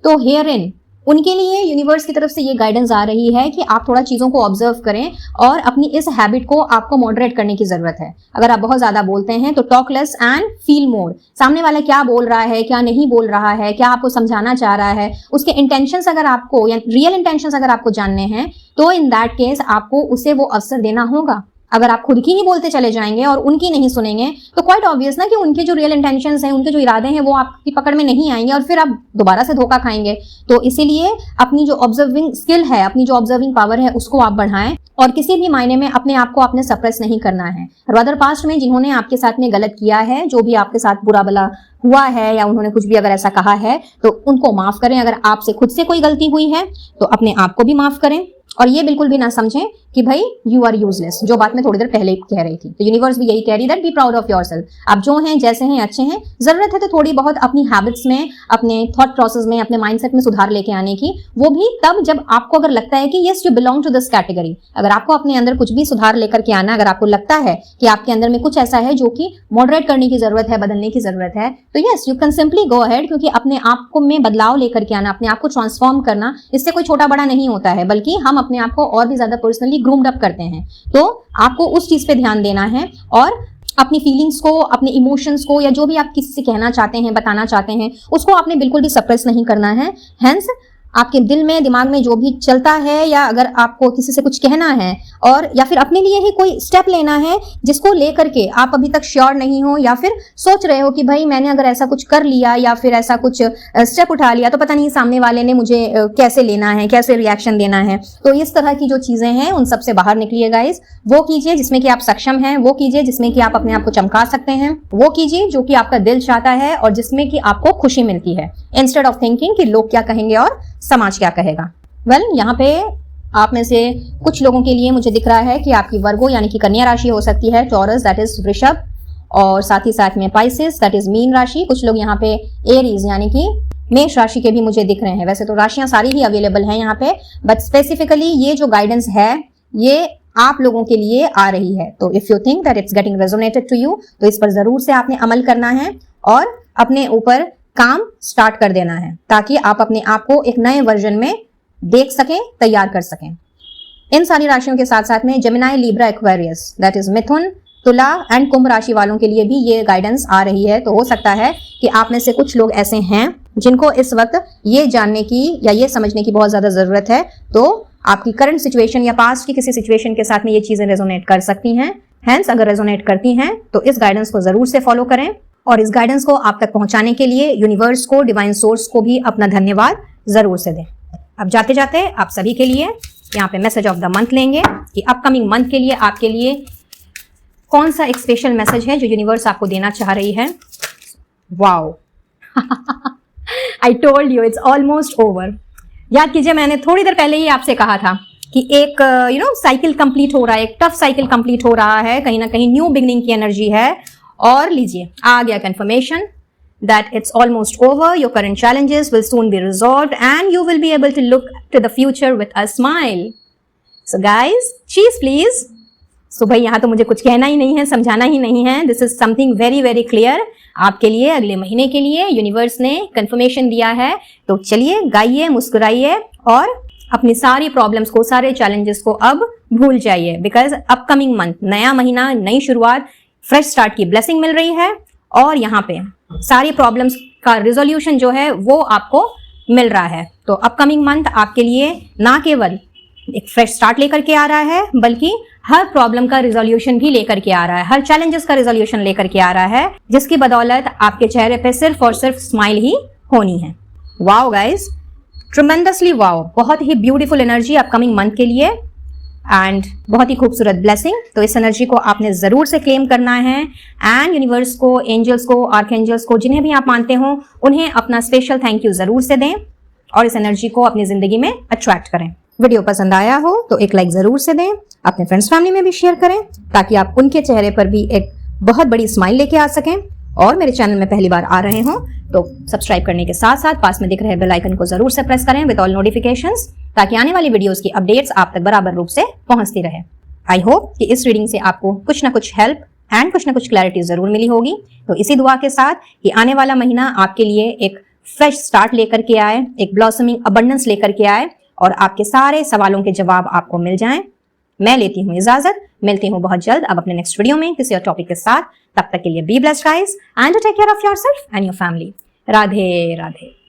तो हियर इन उनके लिए यूनिवर्स की तरफ से ये गाइडेंस आ रही है कि आप थोड़ा चीजों को ऑब्जर्व करें और अपनी इस हैबिट को आपको मॉडरेट करने की जरूरत है। अगर आप बहुत ज्यादा बोलते हैं तो talk less and feel more. सामने वाला क्या बोल रहा है, क्या नहीं बोल रहा है, क्या आपको समझाना चाह रहा है, उसके इंटेंशंस अगर आपको, या रियल इंटेंशंस अगर आपको जानने हैं, तो इन दैट केस आपको उसे वो अवसर देना होगा। अगर आप खुद की ही बोलते चले जाएंगे और उनकी नहीं सुनेंगे तो क्वाइट ऑब्वियस ना कि उनके जो रियल इंटेंशंस हैं, उनके जो इरादे हैं, वो आपकी पकड़ में नहीं आएंगे और फिर आप दोबारा से धोखा खाएंगे। तो इसीलिए अपनी जो ऑब्जर्विंग स्किल है, अपनी जो ऑब्जर्विंग पावर है, उसको आप बढ़ाएं और किसी भी मायने में अपने आप को आपने सप्रेस नहीं करना है। रादर पास्ट में जिन्होंने आपके साथ में गलत किया है, जो भी आपके साथ बुरा भला हुआ है, या उन्होंने कुछ भी अगर ऐसा कहा है, तो उनको माफ करें। अगर आपसे खुद से कोई गलती हुई है तो अपने आप को भी माफ करें और ये बिल्कुल भी ना समझें कि भाई यू आर यूजलेस, जो बात मैं थोड़ी देर पहले कह रही थी। तो यूनिवर्स भी यही कह रही है that be proud of yourself. आप जो हैं, जैसे हैं, अच्छे हैं। जरूरत है तो थोड़ी बहुत अपनी हैबिट्स में, अपने थॉट प्रोसेस में, अपने माइंडसेट में सुधार लेके आने की, वो भी तब जब आपको अगर लगता है कि yes you belong to this category. अगर आपको अपने अंदर कुछ भी सुधार लेकर के आना, अगर आपको लगता है कि आपके अंदर में कुछ ऐसा है जो कि मॉडरेट करने की जरूरत है, बदलने की जरूरत है, तो yes you can simply go ahead. क्योंकि अपने आप को में बदलाव लेकर के आना, अपने आप को ट्रांसफॉर्म करना, इससे कोई छोटा बड़ा नहीं होता है, बल्कि हम अपने आप को और भी ज्यादा पर्सनली ग्रूम्ड अप करते हैं। तो आपको उस चीज पे ध्यान देना है और अपनी फीलिंग्स को, अपने इमोशंस को, या जो भी आप किसी से कहना चाहते हैं, बताना चाहते हैं, उसको आपने बिल्कुल भी सप्रेस नहीं करना है। हेंस आपके दिल में, दिमाग में जो भी चलता है, या अगर आपको किसी से कुछ कहना है, और या फिर अपने लिए ही कोई स्टेप लेना है जिसको लेकर के आप अभी तक श्योर नहीं हो, या फिर सोच रहे हो कि भाई मैंने अगर ऐसा कुछ कर लिया या फिर ऐसा कुछ स्टेप उठा लिया तो पता नहीं सामने वाले ने मुझे कैसे लेना है, कैसे रिएक्शन देना है। तो इस तरह की जो चीजें हैं उन सबसे बाहर निकलिए गाइस। वो कीजिए जिसमें कि आप सक्षम हैं, वो कीजिए जिसमें कि आप अपने आप को चमका सकते हैं, वो कीजिए जो कि आपका दिल चाहता है और जिसमें कि आपको खुशी मिलती है, इंस्टेड ऑफ थिंकिंग कि लोग क्या कहेंगे और समाज क्या कहेगा। वेल, यहाँ पे आप में से कुछ लोगों के लिए मुझे दिख रहा है कि आपकी वर्गो यानी कि कन्या राशि हो सकती है, टॉरस दैट इज वृषभ, और साथ ही साथ में पाइसेस दैट इज मीन राशि। कुछ लोग यहाँ पे एरीज यानी कि मेष राशि के भी मुझे दिख रहे हैं। वैसे तो राशियां सारी ही अवेलेबल हैं यहाँ पे, बट स्पेसिफिकली ये जो गाइडेंस है ये आप लोगों के लिए आ रही है। तो if you think that it's getting resonated to you, तो इस पर जरूर से आपने अमल करना है और अपने ऊपर काम स्टार्ट कर देना है, ताकि आप अपने आप को एक नए वर्जन में देख सकें, तैयार कर सकें। इन सारी राशियों के साथ साथ में Gemini, Libra, Aquarius that is Mithun, Tula and कुंभ राशि वालों के लिए भी ये गाइडेंस आ रही है। तो हो सकता है कि आप में से कुछ लोग ऐसे हैं जिनको इस वक्त ये जानने की या ये समझने की बहुत ज्यादा जरूरत है, तो आपकी करंट सिचुएशन या पास्ट की किसी सिचुएशन के साथ में ये चीजें रेजोनेट कर सकती हैं। हेंस अगर रेजोनेट करती हैं तो इस गाइडेंस को जरूर से फॉलो करें, और इस गाइडेंस को आप तक पहुंचाने के लिए यूनिवर्स को, डिवाइन सोर्स को भी अपना धन्यवाद जरूर से दें। अब जाते जाते आप सभी के लिए यहाँ पे मैसेज ऑफ द मंथ लेंगे कि अपकमिंग मंथ के लिए आपके लिए कौन सा एक स्पेशल मैसेज है जो यूनिवर्स आपको देना चाह रही है। Wow I told you it's almost over. याद कीजिए, मैंने थोड़ी देर पहले ही आपसे कहा था कि एक साइकिल कंप्लीट हो रहा है, एक टफ साइकिल कंप्लीट हो रहा है, कहीं ना कहीं न्यू बिगनिंग की एनर्जी है। और लीजिए, आ गया confirmation that it's almost over, your current challenges will soon be resolved and you will be able to look to the future with a smile. So guys, cheese please. So भाई यहाँ तो मुझे कुछ कहना ही नहीं है, समझाना ही नहीं है। This is something very very clear आपके लिए, अगले महीने के लिए यूनिवर्स ने कंफर्मेशन दिया है। तो चलिए गाइए, मुस्कुराइए और अपनी सारी प्रॉब्लम्स को, सारे चैलेंजेस को अब भूल जाइए, बिकॉज अपकमिंग मंथ, नया महीना, नई शुरुआत, फ्रेश स्टार्ट की ब्लेसिंग मिल रही है और यहाँ पे सारी प्रॉब्लम्स का रिजोल्यूशन जो है वो आपको मिल रहा है। तो अपकमिंग मंथ आपके लिए ना केवल एक फ्रेश स्टार्ट लेकर के आ रहा है, बल्कि हर प्रॉब्लम का रिजोल्यूशन भी लेकर के आ रहा है, हर चैलेंजेस का रिजोल्यूशन लेकर के आ रहा है, जिसकी बदौलत आपके चेहरे पे सिर्फ और सिर्फ स्माइल ही होनी है। वाओ गाइस, ट्रेमेंडसली वाओ, बहुत ही ब्यूटीफुल एनर्जी अपकमिंग मंथ के लिए एंड बहुत ही खूबसूरत ब्लेसिंग। तो इस एनर्जी को आपने जरूर से क्लेम करना है एंड यूनिवर्स को, एंजल्स को, आर्कएंजल्स को, जिन्हें भी आप मानते हो, उन्हें अपना स्पेशल थैंक यू जरूर से दें और इस एनर्जी को अपनी जिंदगी में अट्रैक्ट करें। वीडियो पसंद आया हो तो एक लाइक जरूर से दें, अपने फ्रेंड्स फैमिली में भी शेयर करें ताकि आप उनके चेहरे पर भी एक बहुत बड़ी स्माइल लेके आ सकें। और मेरे चैनल में पहली बार आ रहे हों तो सब्सक्राइब करने के साथ साथ पास में दिख रहे बेल आइकन को जरूर से प्रेस करें विद ऑल नोटिफिकेशंस, ताकि आने वाली वीडियोस की अपडेट्स आप तक बराबर रूप से पहुंचती रहे। आई होप कि इस रीडिंग से आपको कुछ ना कुछ हेल्प एंड कुछ ना कुछ क्लैरिटी जरूर मिली होगी। तो इसी दुआ के साथ कि आने वाला महीना आपके लिए एक फ्रेश स्टार्ट लेकर के आए, एक ब्लॉसमिंग अबंडेंस लेकर के आए और आपके सारे सवालों के जवाब आपको मिल जाएं। मैं लेती हूँ इजाजत, मिलती हूँ बहुत जल्द अब अपने नेक्स्ट वीडियो में किसी और टॉपिक के साथ। तब तक के लिए be blessed guys and take care of yourself and your family. Radhe Radhe.